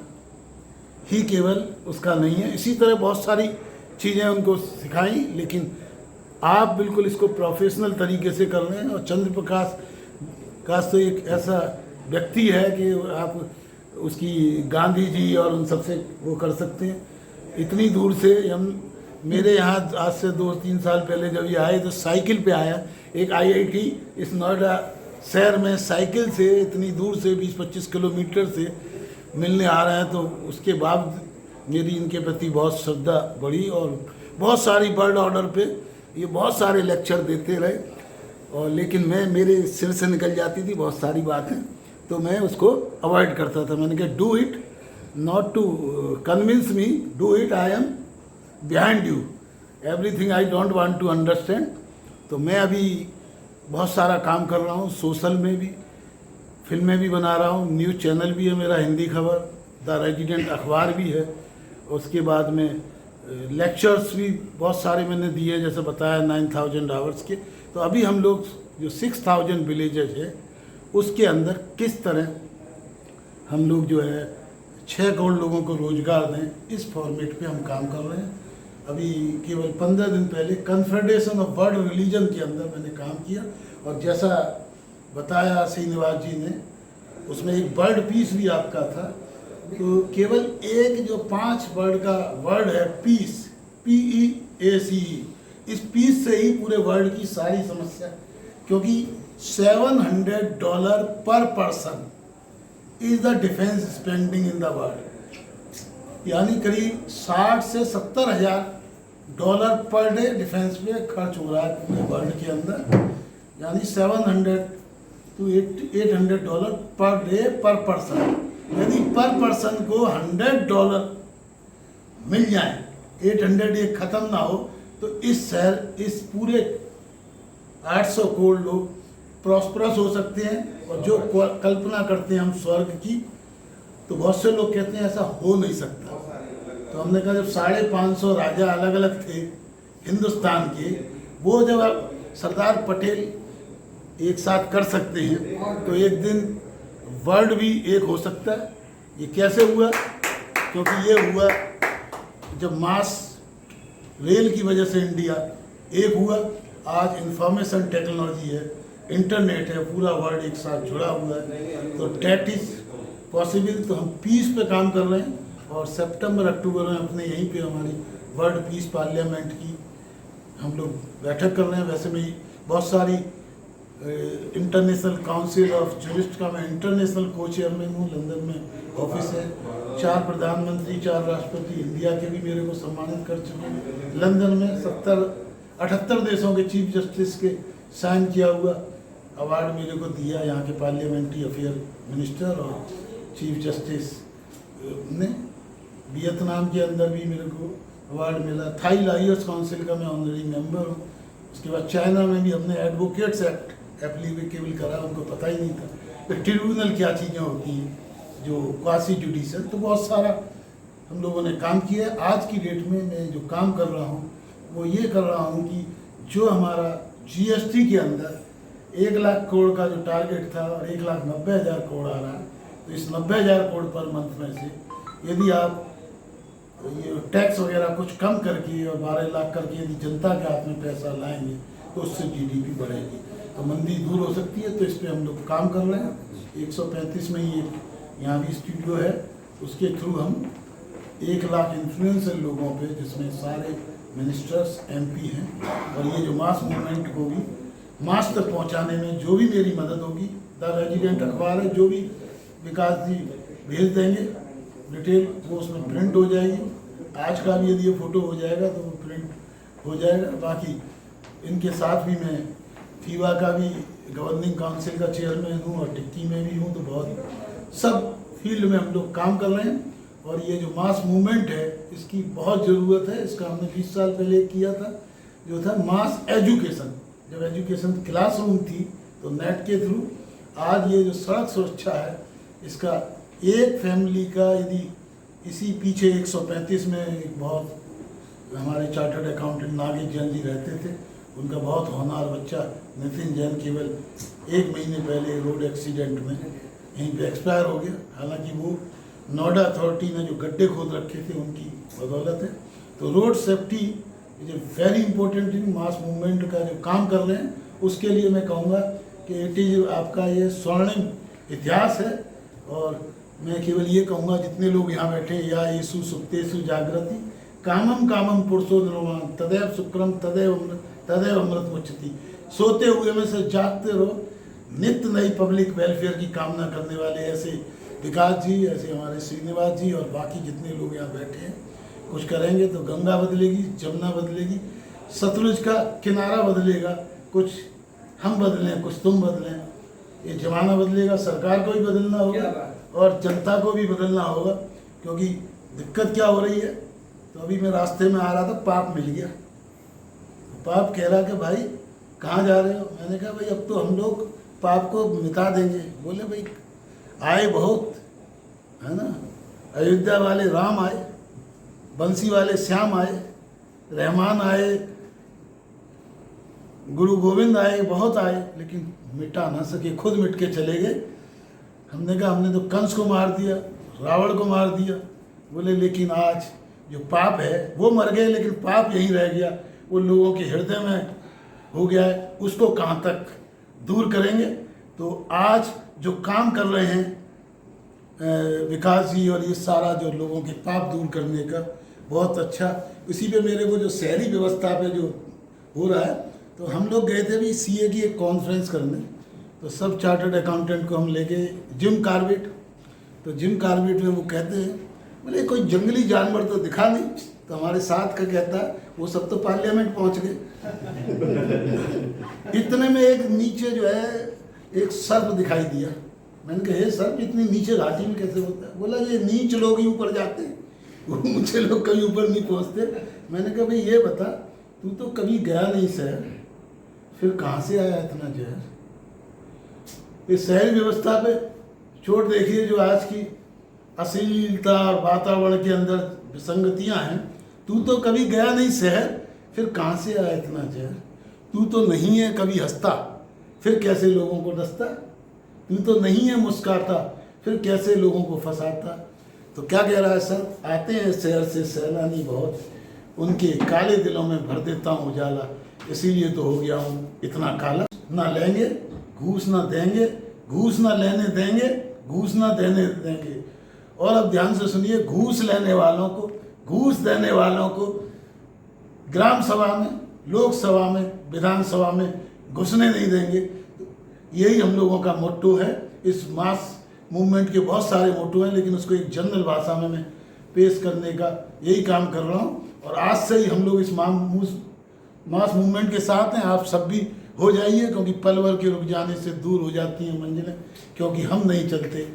ही केवल उसका नहीं है, इसी तरह बहुत सारी चीज़ें उनको सिखाई, लेकिन आप बिल्कुल इसको प्रोफेशनल तरीके से कर रहे हैं। और चंद्र प्रकाश तो एक ऐसा व्यक्ति है कि आप उसकी गांधी जी और उन सबसे वो कर सकते हैं। इतनी दूर से हम मेरे यहाँ आज से 2-3 साल पहले जब ये आए तो साइकिल पे आया, एक IIT इस नोएडा शहर में साइकिल से इतनी दूर से 20-25 किलोमीटर से मिलने आ रहे हैं, तो उसके बाद मेरी इनके प्रति बहुत श्रद्धा बढ़ी। और बहुत सारी बर्ड ऑर्डर पे ये बहुत सारे लेक्चर देते रहे, और लेकिन मेरे सिर से निकल जाती थी बहुत सारी बातें, तो मैं उसको अवॉइड करता था। मैंने कहा do it, not to convince me, do it, I am behind you, everything I don't want to understand. तो मैं अभी बहुत सारा काम कर रहा हूँ, सोशल में भी, फिल्में भी बना रहा हूँ, न्यूज़ चैनल भी है मेरा, हिंदी खबर, द रेजिडेंट अखबार भी है। उसके बाद में लेक्चर्स भी बहुत सारे मैंने दिए, जैसे बताया 9000 आवर्स के। तो अभी हम लोग जो 6000 विलेजेस है उसके अंदर किस तरह हम लोग जो है 6 करोड़ लोगों को रोजगार दें, इस फॉर्मेट पे हम काम कर रहे हैं। अभी केवल 15 दिन पहले कन्फेडरेशन ऑफ बर्ड रिलीजन के अंदर मैंने काम किया, और जैसा बताया श्रीनिवास जी ने, उसमें एक बर्ड पीस भी आपका था। तो केवल एक जो 5 वर्ड का वर्ड है पीस, PEACE, इस पीस से ही पूरे वर्ल्ड की सारी समस्या, क्योंकि $700 पर person is the defence spending in the world, यानी करीब 60 से 70 हज़ार डॉलर पर डे डिफेंस पे खर्च हो रहा है पूरे वर्ल्ड के अंदर, यानी $700 to $800 पर डे पर पर्सन। यदि पर पर्सन को $100 मिल जाए, 800 ये ख़त्म ना हो, तो इस शहर, इस पूरे 800 करोड़ लोग प्रॉस्परस हो सकते हैं। और जो कल्पना करते हैं हम स्वर्ग की, तो बहुत से लोग कहते हैं ऐसा हो नहीं सकता। तो हमने कहा जब 550 राजा अलग अलग थे हिंदुस्तान के, वो जब सरदार पटेल एक साथ कर सकते हैं, तो एक दिन वर्ल्ड भी एक हो सकता है। ये कैसे हुआ? क्योंकि ये हुआ जब मास रेल की वजह से इंडिया एक हुआ। आज इंफॉर्मेशन टेक्नोलॉजी है, इंटरनेट है, पूरा वर्ल्ड एक साथ जुड़ा हुआ है, तो डेट इज पॉसिबल। तो हम पीस पे काम कर रहे हैं, और सितंबर अक्टूबर में अपने यहीं पे हमारी वर्ल्ड पीस पार्लियामेंट की हम लोग बैठक कर रहे हैं। वैसे मैं बहुत सारी इंटरनेशनल काउंसिल ऑफ जूरिस्ट का मैं इंटरनेशनल को चेयरमैन हूँ, लंदन में ऑफिस है। 4 प्रधानमंत्री, 4 राष्ट्रपति इंडिया के भी मेरे को सम्मानित कर चुके हैं। लंदन में 78 देशों के चीफ जस्टिस के साइन किया हुआ अवार्ड मेरे को दिया यहाँ के पार्लियामेंट्री अफेयर मिनिस्टर और चीफ जस्टिस ने। वियतनाम के अंदर भी मेरे को अवार्ड मिला। थाई लायर्स काउंसिल का मैं ऑनररी मेंबर हूँ। उसके बाद चाइना में भी हमने एडवोकेट्स एक्ट एप्लीकेबल करा, उनको पता ही नहीं था कि ट्रिब्यूनल क्या चीज़ें होती हैं, जो क्वासी जुडिशल। तो बहुत सारा हम लोगों ने काम किया है। आज की डेट में मैं जो काम कर रहा हूँ वो ये कर रहा हूँ कि जो हमारा GST के अंदर 1 लाख करोड़ का जो टारगेट था और 1,90,000 करोड़ आ रहा है, तो इस 90,000 करोड़ पर मंथ में से यदि आप ये टैक्स वगैरह कुछ कम करके और 12 लाख करके यदि जनता के हाथ में पैसा लाएंगे, तो उससे GDP बढ़ेगी, तो मंदी दूर हो सकती है। तो इस पर हम लोग काम कर रहे हैं। 135 में ही यहाँ भी स्टूडियो है, उसके थ्रू हम 1 लाख इन्फ्लुएंसर लोगों पे, जिसमें सारे मिनिस्टर्स MP हैं, और ये जो मास मूवमेंट को भी मास तक पहुँचाने में जो भी मेरी मदद होगी, द रेजिडेंट अखबार है, जो भी विकास जी भेज देंगे डिटेल, वो उसमें प्रिंट हो जाएगी। आज का भी यदि ये फ़ोटो हो जाएगा तो वो प्रिंट हो जाएगा। बाकी इनके साथ भी मैं फीवा का भी गवर्निंग काउंसिल का चेयरमैन हूँ और टिक्की में भी हूँ, तो बहुत सब फील्ड में हम लोग काम कर रहे हैं। और ये जो मास मूवमेंट है, इसकी बहुत ज़रूरत है। इसका हमने 20 साल पहले किया था, जो था मास एजुकेशन। जब एजुकेशन क्लासरूम थी तो नेट के थ्रू, आज ये जो सड़क सुरक्षा है, इसका एक फैमिली का यदि इसी पीछे 135 में एक बहुत हमारे चार्टर्ड अकाउंटेंट नागेश जैन जी रहते थे। उनका बहुत होनहार बच्चा नितिन जैन केवल 1 महीने पहले रोड एक्सीडेंट में यहीं पे एक्सपायर हो गया। हालांकि वो नोएडा अथॉरिटी ने जो गड्ढे खोद रखे थे उनकी बदौलत है। तो road safety is a very important in mass movement का जो काम कर रहे हैं, उसके लिए मैं कहूँगा कि इट इज आपका ये स्वर्णिम इतिहास है। और मैं केवल ये कहूँगा जितने लोग यहाँ बैठे, या यीशु सुप्तेषु जागृति कामम कामम पुरुषो निर्माण तदैव शुक्रम तदैव अमृत मुच्यति। सोते हुए में से जागते रहो, नित्य नई पब्लिक वेलफेयर की कामना करने वाले ऐसे विकास जी, ऐसे हमारे श्रीनिवास जी और बाकी जितने लोग यहाँ बैठे हैं, कुछ करेंगे तो गंगा बदलेगी, जमुना बदलेगी, सतलुज का किनारा बदलेगा, कुछ हम बदलें कुछ तुम बदलें, ये जमाना बदलेगा। सरकार को भी बदलना होगा और जनता को भी बदलना होगा। क्योंकि दिक्कत क्या हो रही है, तो अभी मैं रास्ते में आ रहा था, पाप मिल गया। पाप कह रहा कि भाई कहाँ जा रहे हो? मैंने कहा भाई अब तो हम लोग पाप को मिटा देंगे। बोले भाई आए बहुत है ना, अयोध्या वाले राम आए, बंसी वाले श्याम आए, रहमान आए, गुरु गोविंद आए, बहुत आए, लेकिन मिटा ना सके, खुद मिट के चले गए। हमने कहा हमने तो कंस को मार दिया, रावण को मार दिया। बोले लेकिन आज जो पाप है वो मर गए, लेकिन पाप यहीं रह गया, वो लोगों के हृदय में हो गया है, उसको कहाँ तक दूर करेंगे। तो आज जो काम कर रहे हैं विकास जी और ये सारा जो लोगों के पाप दूर करने का, बहुत अच्छा। इसी पे मेरे को जो शहरी व्यवस्था पे जो हो रहा है, तो हम लोग गए थे भी सीए की एक कॉन्फ्रेंस करने, तो सब चार्टर्ड अकाउंटेंट को हम लेके जिम कार्बेट, तो जिम कार्बेट में वो कहते हैं, बोले कोई जंगली जानवर तो दिखा नहीं। तो हमारे साथ का कहता है वो सब तो पार्लियामेंट पहुंच गए। इतने में एक नीचे जो है एक सर्प दिखाई दिया। मैंने कहा हे सर्प इतनी नीचे घाटी में कैसे होता है? बोला ये नीच लोग ही ऊपर जाते हैं, ऊंचे लोग कभी ऊपर नहीं पहुंचते। मैंने कहा भाई ये बता, तू तो कभी गया नहीं शहर, फिर कहाँ से आया इतना जहर? इस शहरी व्यवस्था पे चोट देखिए जो आज की अश्लीलता और वातावरण के अंदर विसंगतियां हैं। तू तो कभी गया नहीं शहर, फिर कहाँ से आया इतना जहर? तू तो नहीं है कभी हंसता, फिर कैसे लोगों को डसता? तू तो नहीं है मुस्कुराता, फिर कैसे लोगों को फंसाता? तो क्या कह रहा है सर? आते हैं शहर से सैलानी बहुत, उनके काले दिलों में भर देता हूँ उजाला, इसीलिए तो हो गया हूँ इतना काला। ना लेंगे घूस ना देंगे, घूस ना लेने देंगे, घूस ना देने देंगे। और अब ध्यान से सुनिए, घूस लेने वालों को, घूस देने वालों को ग्राम सभा में, लोकसभा में, विधानसभा में घुसने नहीं देंगे। यही हम लोगों का मोट्टो है। इस मास मूवमेंट के बहुत सारे मोट्टो हैं, लेकिन उसको एक जनरल भाषा में मैं पेश करने का यही काम कर रहा हूँ। और आज से ही हम लोग इस मास मूवमेंट के साथ हैं। आप सब भी हो जाइए, क्योंकि पल भर के रुक जाने से दूर हो जाती हैं मंजिलें, क्योंकि हम नहीं चलते,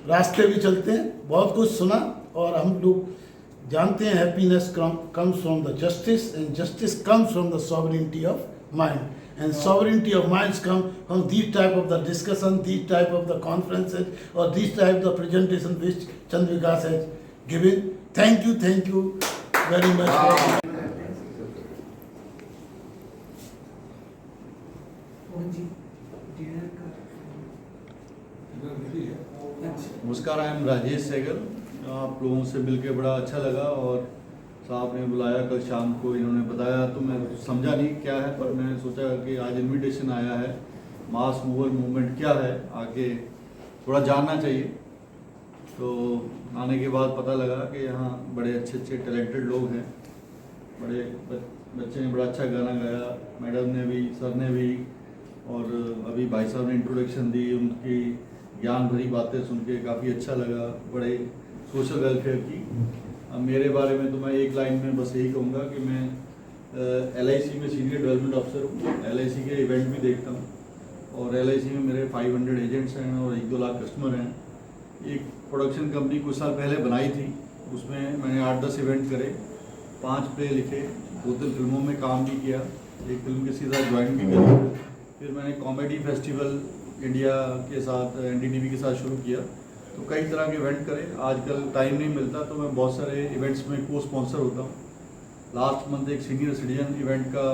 रास्ते भी चलते हैं। बहुत कुछ सुना और हम लोग जानते हैं happiness comes from the justice, and justice comes from the sovereignty of mind, and sovereignty of minds come from these type of the discussion, these type of the conferences, or these type of the presentation which Chand Vikas has given. Thank you very much. नमस्कार, I am Rajesh Sehgal. आप लोगों से मिलकर बड़ा अच्छा लगा और साहब ने बुलाया कल शाम को, इन्होंने बताया तो मैं समझा नहीं क्या है, पर मैंने सोचा कि आज इनविटेशन आया है, मास मूवर मूवमेंट क्या है, आके थोड़ा जानना चाहिए। तो आने के बाद पता लगा कि यहाँ बड़े अच्छे अच्छे टैलेंटेड लोग हैं, बड़े बच्चे ने बड़ा अच्छा गाना गाया, मैडम ने भी, सर ने भी, और अभी भाई साहब ने इंट्रोडक्शन दी, उनकी ज्ञान भरी बातें सुन के काफ़ी अच्छा लगा, बड़े सोशल वेलफेयर की। मेरे बारे में तो मैं एक लाइन में बस यही कहूँगा कि मैं LIC में सीनियर डेवलपमेंट ऑफिसर हूँ। LIC के इवेंट भी देखता हूँ, और LIC में मेरे 500 एजेंट्स हैं और 1-2 लाख कस्टमर हैं। एक प्रोडक्शन कंपनी कुछ साल पहले बनाई थी, उसमें मैंने 8-10 इवेंट करे, 5 प्ले लिखे, 2-3 फिल्मों में काम भी किया, एक फिल्म के सीधा ज्वाइन भी करी। फिर मैंने कॉमेडी फेस्टिवल इंडिया के साथ NDTV के साथ शुरू किया। तो कई तरह के इवेंट करें। आजकल टाइम नहीं मिलता, तो मैं बहुत सारे इवेंट्स में को स्पॉन्सर होता हूँ। लास्ट मंथ एक सीनियर सिटीजन इवेंट का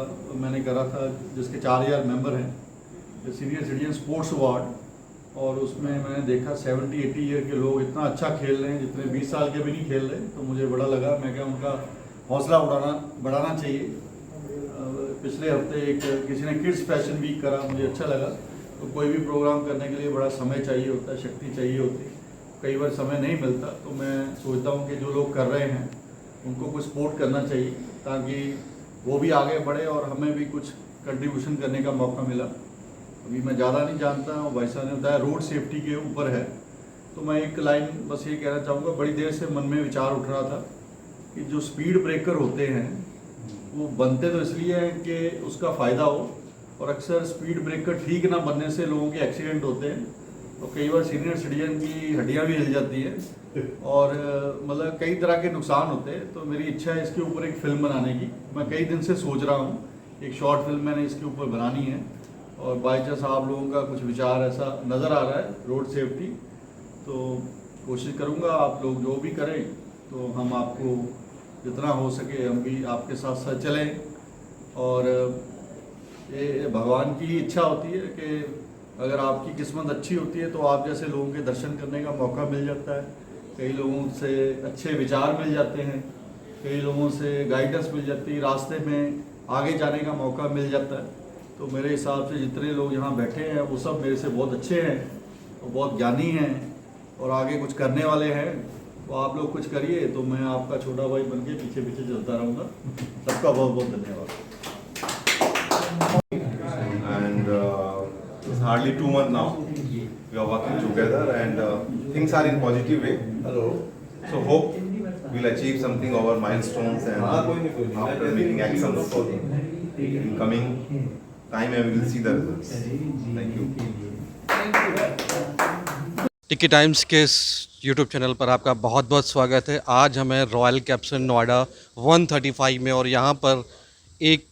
मैंने करा था जिसके 4000 मेंबर हैं, सीनियर सिटीजन स्पोर्ट्स अवार्ड, और उसमें मैंने देखा 70-80 ईयर के लोग इतना अच्छा खेल रहे हैं जितने 20 साल के भी नहीं खेल रहे, तो मुझे बड़ा लगा। मैं क्या उनका हौसला बढ़ाना चाहिए। पिछले हफ्ते एक किसी ने किड्स फैशन वीक करा, मुझे अच्छा लगा। तो कोई भी प्रोग्राम करने के लिए बड़ा समय चाहिए होता है, शक्ति चाहिए होती है, कई बार समय नहीं मिलता। तो मैं सोचता हूँ कि जो लोग कर रहे हैं उनको कुछ सपोर्ट करना चाहिए ताकि वो भी आगे बढ़े और हमें भी कुछ कंट्रीब्यूशन करने का मौका मिला। अभी मैं ज़्यादा नहीं जानता हूँ, भाई साहब ने बताया रोड सेफ्टी के ऊपर है, तो मैं एक लाइन बस ये कहना चाहूँगा। बड़ी देर से मन में विचार उठ रहा था कि जो स्पीड ब्रेकर होते हैं वो बनते तो इसलिए हैं कि उसका फ़ायदा हो, और अक्सर स्पीड ब्रेकर ठीक ना बनने से लोगों के एक्सीडेंट होते हैं, तो कई बार सीनियर सिटीजन की हड्डियाँ भी हिल जाती हैं और मतलब कई तरह के नुकसान होते हैं। तो मेरी इच्छा है इसके ऊपर एक फ़िल्म बनाने की। मैं कई दिन से सोच रहा हूँ, एक शॉर्ट फिल्म मैंने इसके ऊपर बनानी है, और बाई चांस आप लोगों का कुछ विचार ऐसा नज़र आ रहा है रोड सेफ्टी, तो कोशिश करूँगा आप लोग जो भी करें तो हम आपको जितना हो सके हम भी आपके साथ साथ चलें। और ये भगवान की इच्छा होती है कि अगर आपकी किस्मत अच्छी होती है तो आप जैसे लोगों के दर्शन करने का मौका मिल जाता है, कई लोगों से अच्छे विचार मिल जाते हैं, कई लोगों से गाइडेंस मिल जाती है, रास्ते में आगे जाने का मौका मिल जाता है। तो मेरे हिसाब से जितने लोग यहाँ बैठे हैं वो सब मेरे से बहुत अच्छे हैं और बहुत ज्ञानी हैं और आगे कुछ करने वाले हैं। तो आप लोग कुछ करिए, तो मैं आपका छोटा भाई बन के पीछे पीछे चलता रहूँगा। सबका बहुत बहुत धन्यवाद। And it's hardly 2 months now. We are working together and things are in positive way. Hello. So hope we'll achieve something over milestones and after making actions in coming time and we will see the results. Thank you. टिकी times के इस YouTube channel पर आपका बहुत बहुत स्वागत है। आज हमें रॉयल कैप्सन नोएडा 135 में, और यहाँ पर एक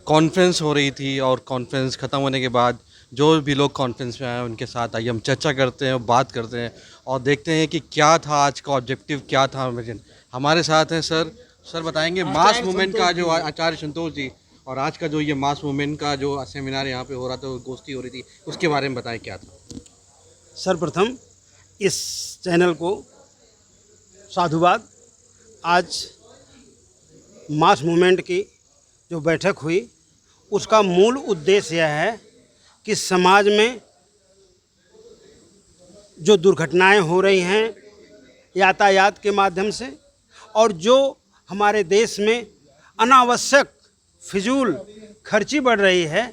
कॉन्फ्रेंस हो रही थी, और कॉन्फ्रेंस ख़त्म होने के बाद जो भी लोग कॉन्फ्रेंस में आए उनके साथ आइए हम चर्चा करते हैं, बात करते हैं और देखते हैं कि क्या था आज का ऑब्जेक्टिव, क्या था विजन। हमारे साथ हैं सर बताएंगे मास मूवमेंट का जो आचार्य संतोष जी, और आज का जो ये मास मूवमेंट का जो सेमिनार यहाँ पे हो रहा था, गोष्ठी हो रही थी, उसके बारे में बताएं क्या था। सर्वप्रथम इस चैनल को साधुवाद। आज मास मूवमेंट की जो बैठक हुई उसका मूल उद्देश्य यह है कि समाज में जो दुर्घटनाएं हो रही हैं यातायात के माध्यम से, और जो हमारे देश में अनावश्यक फिजूल खर्ची बढ़ रही है,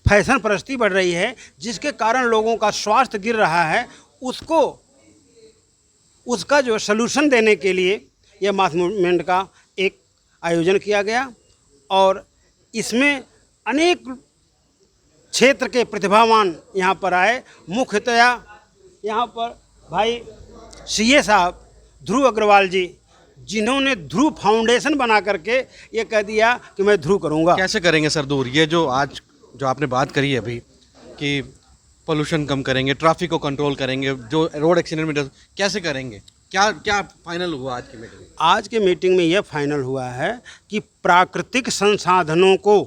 फैशन परस्ती बढ़ रही है, जिसके कारण लोगों का स्वास्थ्य गिर रहा है, उसका जो सलूशन देने के लिए यह मास मूवमेंट का एक आयोजन किया गया। और इसमें अनेक क्षेत्र के प्रतिभावान यहाँ पर आए। मुख्यतया यहाँ पर भाई सीए साहब ध्रुव अग्रवाल जी, जिन्होंने ध्रुव फाउंडेशन बना करके ये कह दिया कि मैं ध्रुव करूँगा। कैसे करेंगे सर दूर? ये जो आज जो आपने बात करी है अभी कि पोल्यूशन कम करेंगे, ट्रैफिक को कंट्रोल करेंगे, जो रोड एक्सीडेंट में कैसे करेंगे, क्या फाइनल हुआ आज की मीटिंग में? आज के मीटिंग में यह फाइनल हुआ है कि प्राकृतिक संसाधनों को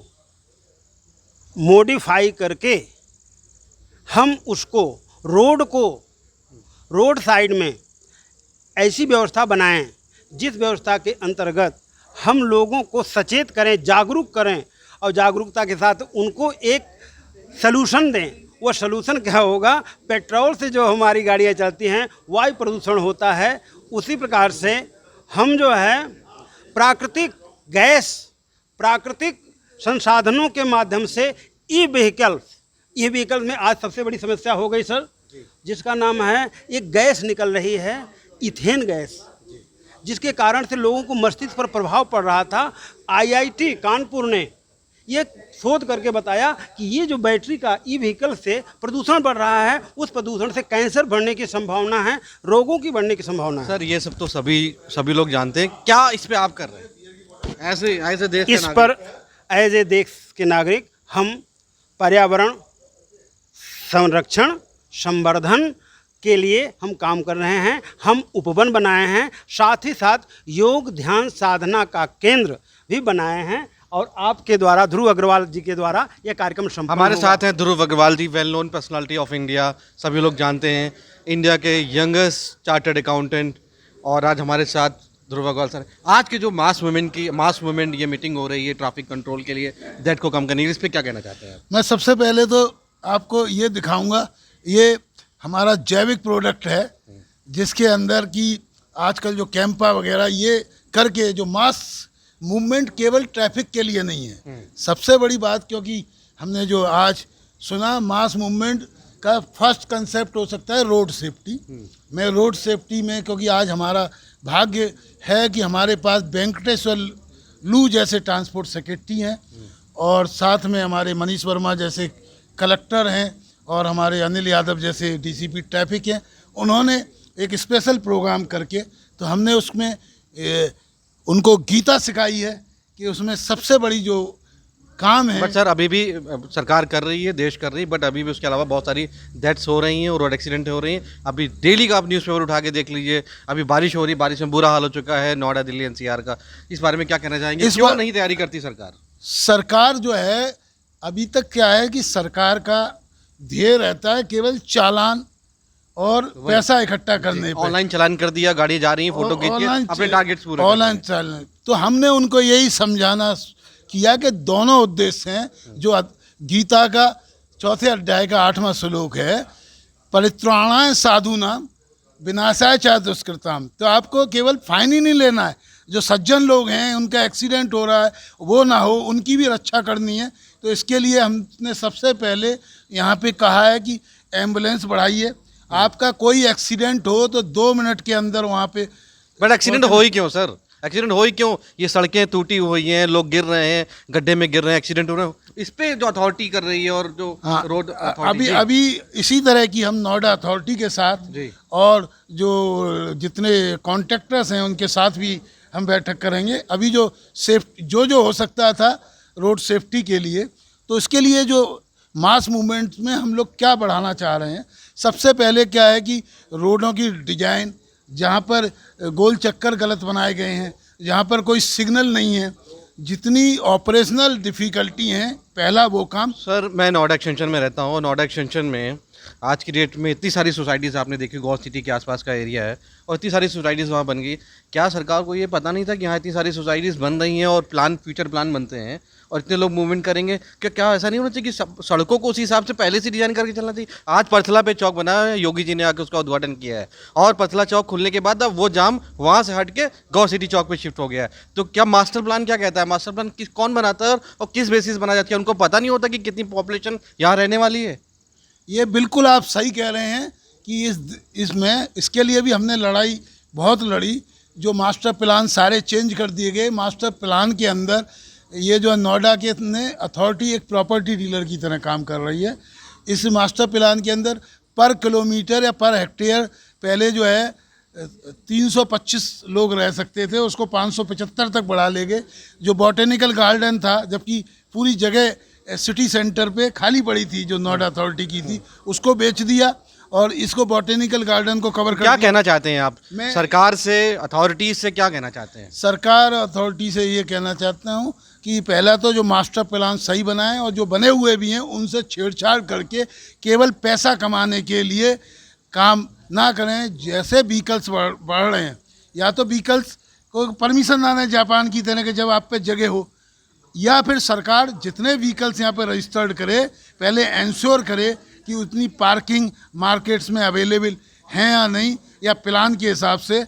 मॉडिफाई करके हम उसको रोड साइड में ऐसी व्यवस्था बनाएं जिस व्यवस्था के अंतर्गत हम लोगों को सचेत करें, जागरूक करें, और जागरूकता के साथ उनको एक सलूशन दें। वो सलूशन क्या होगा? पेट्रोल से जो हमारी गाड़ियाँ चलती हैं वायु प्रदूषण होता है, उसी प्रकार से हम जो है प्राकृतिक गैस, प्राकृतिक संसाधनों के माध्यम से ई व्हीकल में आज सबसे बड़ी समस्या हो गई सर, जिसका नाम है एक गैस निकल रही है इथेन गैस, जिसके कारण से लोगों को मस्तिष्क पर प्रभाव पड़ रहा था। IIT कानपुर ने ये शोध करके बताया कि ये जो बैटरी का ई व्हीकल से प्रदूषण बढ़ रहा है, उस प्रदूषण से कैंसर बढ़ने की संभावना है, रोगों की बढ़ने की संभावना है। सर ये सब तो सभी लोग जानते हैं, क्या इस पे आप कर रहे हैं ऐसे देश इस पर एज ए देश के नागरिक हम पर्यावरण संरक्षण, संवर्धन के लिए हम काम कर रहे हैं। हम उपवन बनाए हैं, साथ ही साथ योग ध्यान साधना का केंद्र भी बनाए हैं और आपके द्वारा, ध्रुव अग्रवाल जी के द्वारा यह कार्यक्रम संपन्न हमारे होगा। साथ हैं Dhruv Agarwal ji, well known personality of India, सभी लोग जानते हैं, इंडिया के यंगेस्ट चार्टर्ड अकाउंटेंट। और आज हमारे साथ ध्रुव अग्रवाल सर। आज के जो मास मूवमेंट ये मीटिंग हो रही है ट्रैफिक कंट्रोल के लिए, दैट को कम करने के लिए, इस पर क्या कहना चाहते हैं? मैं सबसे पहले तो आपको ये दिखाऊंगा, ये हमारा जैविक प्रोडक्ट है जिसके अंदर की आजकल जो कैंपा वगैरह ये करके जो मास मूवमेंट केवल ट्रैफिक के लिए नहीं है। सबसे बड़ी बात, क्योंकि हमने जो आज सुना, मास मूवमेंट का फर्स्ट कंसेप्ट हो सकता है रोड सेफ्टी। मैं रोड सेफ्टी में, क्योंकि आज हमारा भाग्य है कि हमारे पास वेंकटेश्वर लू जैसे ट्रांसपोर्ट सेक्रेटरी हैं और साथ में हमारे मनीष वर्मा जैसे कलेक्टर हैं और हमारे अनिल यादव जैसे डीसीपी ट्रैफिक हैं। उन्होंने एक स्पेशल प्रोग्राम करके, तो हमने उसमें उनको गीता सिखाई है कि उसमें सबसे बड़ी जो काम है। बट सर अभी भी सरकार कर रही है, देश कर रही है, बट अभी भी उसके अलावा बहुत सारी डेथ्स हो रही हैं और रोड एक्सीडेंट हो रही हैं। अभी डेली का आप न्यूज़पेपर उठा के देख लीजिए, अभी बारिश हो रही है, बारिश में बुरा हाल हो चुका है नोएडा, दिल्ली, एनसीआर का। इस बारे में क्या कहना चाहेंगे? क्यों नहीं तैयारी करती सरकार? सरकार जो है, अभी तक क्या है कि सरकार का ध्येय रहता है केवल चालान और पैसा इकट्ठा करने पे। ऑनलाइन चालान कर दिया, गाड़ी जा रही है, फोटो खींच के अपने टारगेट्स पूरे ऑनलाइन चालान। तो हमने उनको यही समझाना किया कि दोनों उद्देश्य हैं। जो गीता का 4 अध्याय का 8वां श्लोक है, परित्राणाय साधूनाम विनाशाय च दुष्कृताम। तो आपको केवल फाइन ही नहीं लेना है, जो सज्जन लोग हैं उनका एक्सीडेंट हो रहा है वो ना हो, उनकी भी रक्षा करनी है। तो इसके लिए हमने सबसे पहले यहाँ पे कहा है कि एम्बुलेंस बढ़ाइए। आपका कोई एक्सीडेंट हो तो 2 मिनट के अंदर वहाँ पे। बट एक्सीडेंट हो ही क्यों सर? एक्सीडेंट हो ही क्यों? ये सड़कें टूटी हुई हैं, लोग गिर रहे हैं, गड्ढे में गिर रहे हैं, एक्सीडेंट हो रहे हैं। इस पे जो अथॉरिटी कर रही है और जो रोड अभी इसी तरह की हम नोएडा अथॉरिटी के साथ और जो जितने कॉन्ट्रैक्टर्स हैं उनके साथ भी हम बैठक करेंगे। अभी जो जो हो सकता था रोड सेफ्टी के लिए, तो इसके लिए जो मास मूवमेंट में हम लोग क्या बढ़ाना चाह रहे हैं। सबसे पहले क्या है कि रोडों की डिजाइन, जहाँ पर गोल चक्कर गलत बनाए गए हैं, जहाँ पर कोई सिग्नल नहीं है, जितनी ऑपरेशनल डिफ़िकल्टी हैं, पहला वो काम। सर मैं नोएडा एक्सटेंशन में रहता हूँ। नोएडा एक्सटेंशन में आज की डेट में इतनी सारी सोसाइटीज़ आपने देखी, गौ सिटी के आसपास का एरिया है और इतनी सारी सोसाइटीज़ वहाँ बन गई। क्या सरकार को ये पता नहीं था कि यहाँ इतनी सारी सोसाइटीज़ बन रही हैं और फ्यूचर प्लान बनते हैं और इतने लोग मूवमेंट करेंगे? क्या ऐसा नहीं होना चाहिए कि सड़कों को उसी हिसाब से पहले से डिजाइन करके चलना चाहिए? आज पर्थला पे चौक बना है, योगी जी ने आकर उसका उद्घाटन किया है और पर्थला चौक खुलने के बाद अब वो जाम वहाँ से हट के गौ सिटी चौक पे शिफ्ट हो गया है। तो क्या मास्टर प्लान क्या कहता है? मास्टर प्लान कौन बनाता है और किस बेसिस बनाया जाता है? उनको पता नहीं होता कि कितनी पॉपुलेशन यहाँ रहने वाली है? ये बिल्कुल आप सही कह रहे हैं कि इसके लिए भी हमने लड़ाई बहुत लड़ी। जो मास्टर प्लान सारे चेंज कर दिए गए। मास्टर प्लान के अंदर ये जो नोएडा के ने अथॉरिटी एक प्रॉपर्टी डीलर की तरह काम कर रही है। इस मास्टर प्लान के अंदर पर किलोमीटर या पर हेक्टेयर पहले जो है 325 लोग रह सकते थे, उसको 575 तक बढ़ा ले गए। जो बॉटेनिकल गार्डन था, जबकि पूरी जगह सिटी सेंटर पे खाली पड़ी थी जो नोएडा अथॉरिटी की थी, उसको बेच दिया और इसको बॉटेनिकल गार्डन को कवर कर क्या दिया। कहना चाहते हैं आप सरकार से, अथॉरिटीज से क्या कहना चाहते हैं? सरकार अथॉरिटी से ये कहना चाहता हूँ कि पहला तो जो मास्टर प्लान सही बनाएं और जो बने हुए भी हैं उनसे छेड़छाड़ करके केवल पैसा कमाने के लिए काम ना करें। जैसे व्हीकल्स बढ़ रहे हैं, या तो व्हीकल्स को परमिशन ना दें जापान की तरह के, जब आप पे जगह हो, या फिर सरकार जितने व्हीकल्स यहाँ पर रजिस्टर्ड करे पहले इंश्योर करे कि उतनी पार्किंग मार्केट्स में अवेलेबल हैं या नहीं, या प्लान के हिसाब से।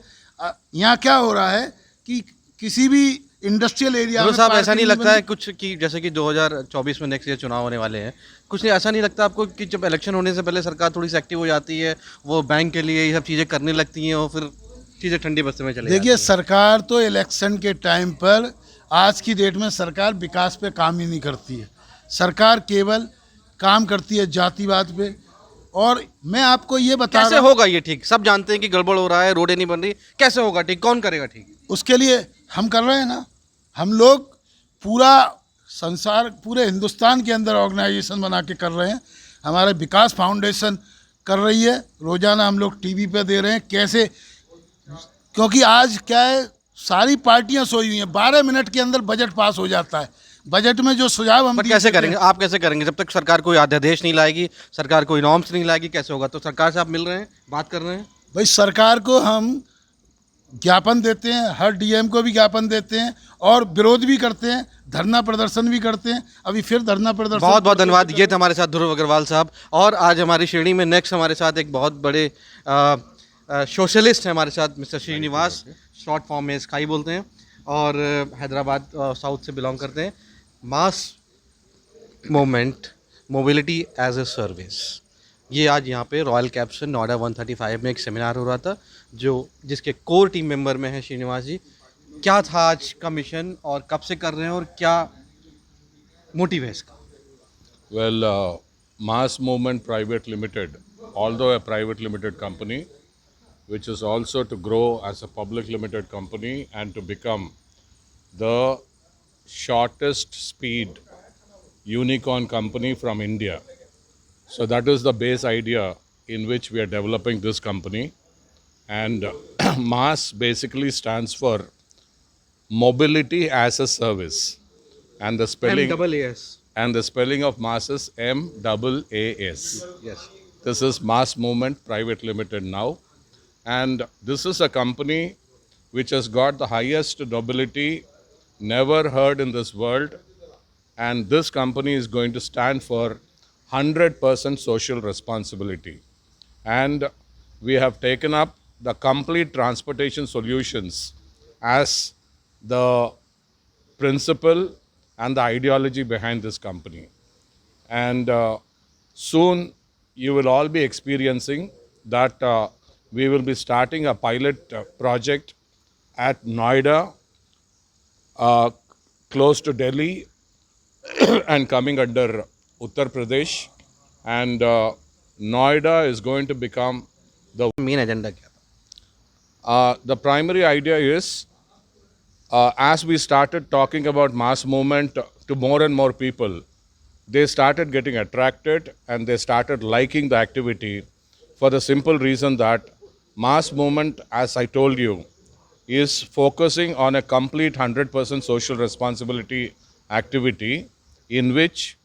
यहाँ क्या हो रहा है कि किसी भी इंडस्ट्रियल एरिया में साहब ऐसा नहीं लगता है कुछ कि जैसे कि 2024 में नेक्स्ट ईयर चुनाव होने वाले हैं, कुछ ऐसा नहीं लगता आपको कि जब इलेक्शन होने से पहले सरकार थोड़ी सी एक्टिव हो जाती है, वो बैंक के लिए ये सब चीज़ें करने लगती हैं और फिर चीज़ें ठंडी बस्ते में चले? देखिए, सरकार तो इलेक्शन के टाइम पर, आज की डेट में सरकार विकास पे काम ही नहीं करती है। सरकार केवल काम करती है जातिवाद पे। और मैं आपको ये बता कैसे होगा ये ठीक? सब जानते हैं कि गड़बड़ हो रहा है, रोडें नहीं बन रही, कैसे होगा ठीक? कौन करेगा ठीक? उसके लिए हम कर रहे हैं ना। हम लोग पूरा संसार, पूरे हिंदुस्तान के अंदर ऑर्गेनाइजेशन बना के कर रहे हैं। हमारे विकास फाउंडेशन कर रही है, रोज़ाना हम लोग टीवी पे दे रहे हैं कैसे, क्योंकि आज क्या है सारी पार्टियां सोई हुई हैं, 12 मिनट के अंदर बजट पास हो जाता है। बजट में जो सुझाव हम पर दिए कैसे थे- करेंगे, आप कैसे करेंगे जब तक सरकार कोई अध्यादेश नहीं लाएगी, सरकार कोई नॉर्म्स नहीं लाएगी, कैसे होगा? तो सरकार से आप मिल रहे हैं, बात कर रहे हैं? भाई सरकार को हम ज्ञापन देते हैं, हर डीएम को भी ज्ञापन देते हैं और विरोध भी करते हैं, धरना प्रदर्शन भी करते हैं। अभी फिर धरना प्रदर्शन। बहुत बहुत धन्यवाद। ये थे हमारे साथ ध्रुव अग्रवाल साहब। और आज हमारी श्रेणी में नेक्स्ट हमारे साथ एक बहुत बड़े सोशलिस्ट हैं हमारे साथ, मिस्टर श्रीनिवास, शॉर्ट फॉर्म में स्काई बोलते हैं, और हैदराबाद साउथ से बिलोंग करते हैं। MaaS movement, mobility as a service, ये आज यहाँ पे रॉयल कैप्सन नोएडा 135 में एक सेमिनार हो रहा था, जिसके कोर टीम मेंबर में है श्रीनिवास जी। क्या था आज का मिशन और कब से कर रहे हैं और क्या मोटिव है इसका? Well, Mass Movement Private Limited, although a private limited company, which is also to grow as a public limited company and to become the shortest speed unicorn company from India. So that is the base idea in which we are developing this company. And MAS basically stands for Mobility as a Service. And the spelling MAAS. And the spelling of MAS is MAAS. Yes. This is Mass Movement Private Limited now. And this is a company which has got the highest nobility never heard in this world. And this company is going to stand for 100% social responsibility. And we have taken up the complete transportation solutions as the principle and the ideology behind this company. And soon you will all be experiencing that we will be starting a pilot project at Noida, close to Delhi and coming under Uttar Pradesh. And Noida is going to become the main agenda kya tha? The primary idea is, as we started talking about mass movement to more and more people, they started getting attracted and they started liking the activity for the simple reason that mass movement, as I told you, is focusing on a complete 100% social responsibility activity in which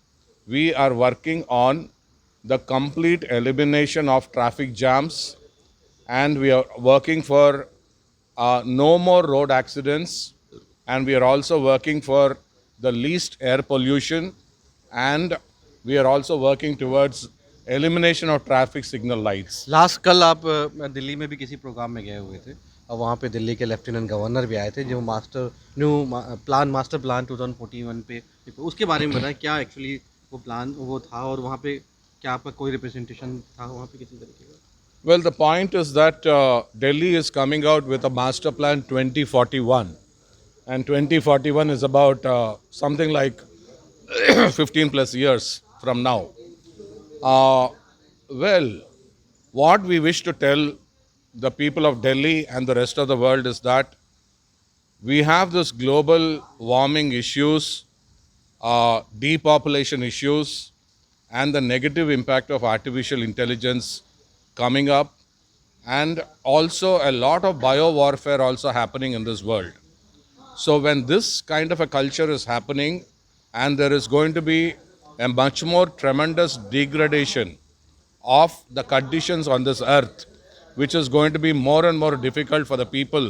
we are working on the complete elimination of traffic jams, and we are working for no more road accidents, and we are also working for the least air pollution, and we are also working towards elimination of traffic signal lights. Last कल आप दिल्ली में भी किसी programme में गए हुए थे और वहाँ पे दिल्ली के लेफ्टिनेंट गवर्नर भी आए थे, जो मास्टर प्लान 2041 पे, उसके बारे में बताएं क्या एक्चुअली वो प्लान वो था और वहाँ पे क्या आपका कोई रिप्रेजेंटेशन था वहाँ पे किसी तरीके का? Well, the point is that Delhi is coming out with a master plan 2041, and 2041 is about something like 15 plus years from now. Well, what we wish to tell the people of Delhi and the rest of the world is that we have this global warming issues, depopulation issues, and the negative impact of artificial intelligence coming up, and also a lot of bio-warfare also happening in this world. So when this kind of a culture is happening, and there is going to be a much more tremendous degradation of the conditions on this earth, which is going to be more and more difficult for the people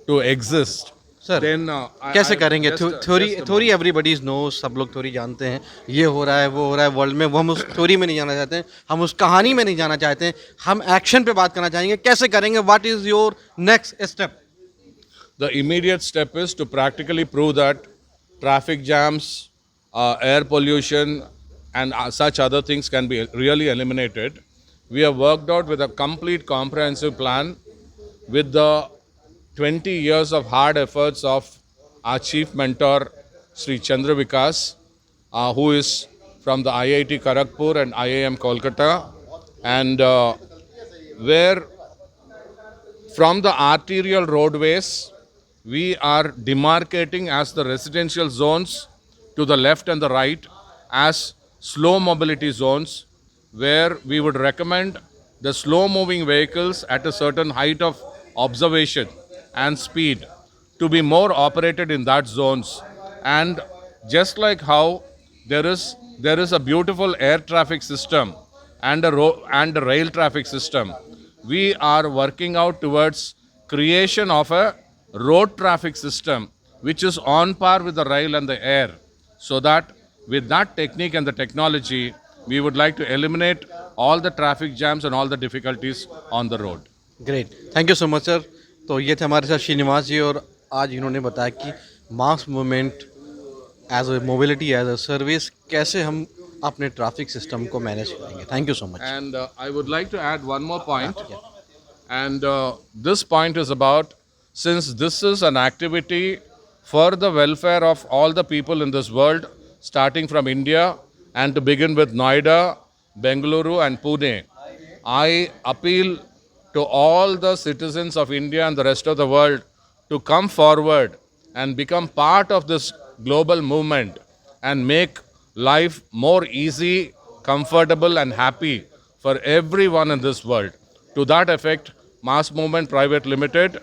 to exist. Sir कैसे करेंगे? Theory everybody knows, सब लोग theory जानते हैं, ये हो रहा है वो हो रहा है वर्ल्ड में, वो हम उस थ्योरी में नहीं जाना चाहते हैं, हम उस कहानी में नहीं जाना चाहते हैं, हम एक्शन पे बात करना चाहेंगे। कैसे करेंगे? What is your next step? The immediate step is to practically prove that traffic jams, air pollution, and such other things can be really eliminated. We have worked out with a complete comprehensive plan with the 20 years of hard efforts of our chief mentor, Sri Chandra Vikas, who is from the IIT Kharagpur and IIM Kolkata, and where from the arterial roadways, we are demarcating as the residential zones to the left and the right as slow mobility zones, where we would recommend the slow moving vehicles at a certain height of observation and speed to be more operated in that zones. And just like how there is a beautiful air traffic system and a rail traffic system, we are working out towards creation of a road traffic system which is on par with the rail and the air, so that with that technique and the technology, we would like to eliminate all the traffic jams and all the difficulties on the road. Great, thank you so much sir. तो ये थे हमारे साथ श्रीनिवास जी, और आज इन्होंने बताया कि MaaS movement as a mobility as a service कैसे हम अपने ट्रैफिक सिस्टम को मैनेज करेंगे। Thank you so much. And I would like to add one more point. And this point is about, since this is an activity for the welfare of all the people in this world, starting from India and to begin with Noida, Bengaluru and Pune, I appeal to all the citizens of India and the rest of the world to come forward and become part of this global movement and make life more easy, comfortable and happy for everyone in this world. To that effect, Mass Movement Private Limited,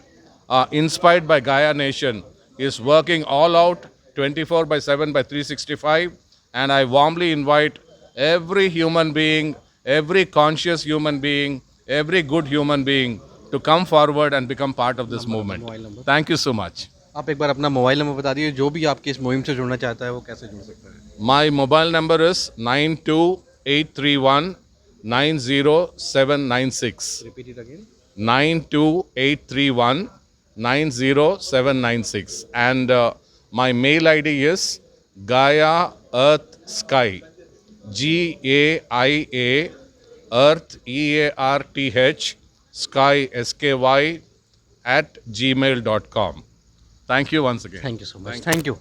inspired by Gaia Nation, is working all out 24/7 by 365, and I warmly invite every human being, every conscious human being, every good human being to come forward and become part of this movement. Thank you so much. आप एक बार अपना mobile number बता दीजिए, जो भी आपकी इस मुहिम से जुड़ना चाहता है वो कैसे जुड़ सकता है। My mobile number is 9283190796. Repeat it again. 9283190796. And my mail ID is Gaia Earth Sky, GAIA Earth EARTH Sky SKY @gmail.com. Thank you once again. Thank you so much. Thank you.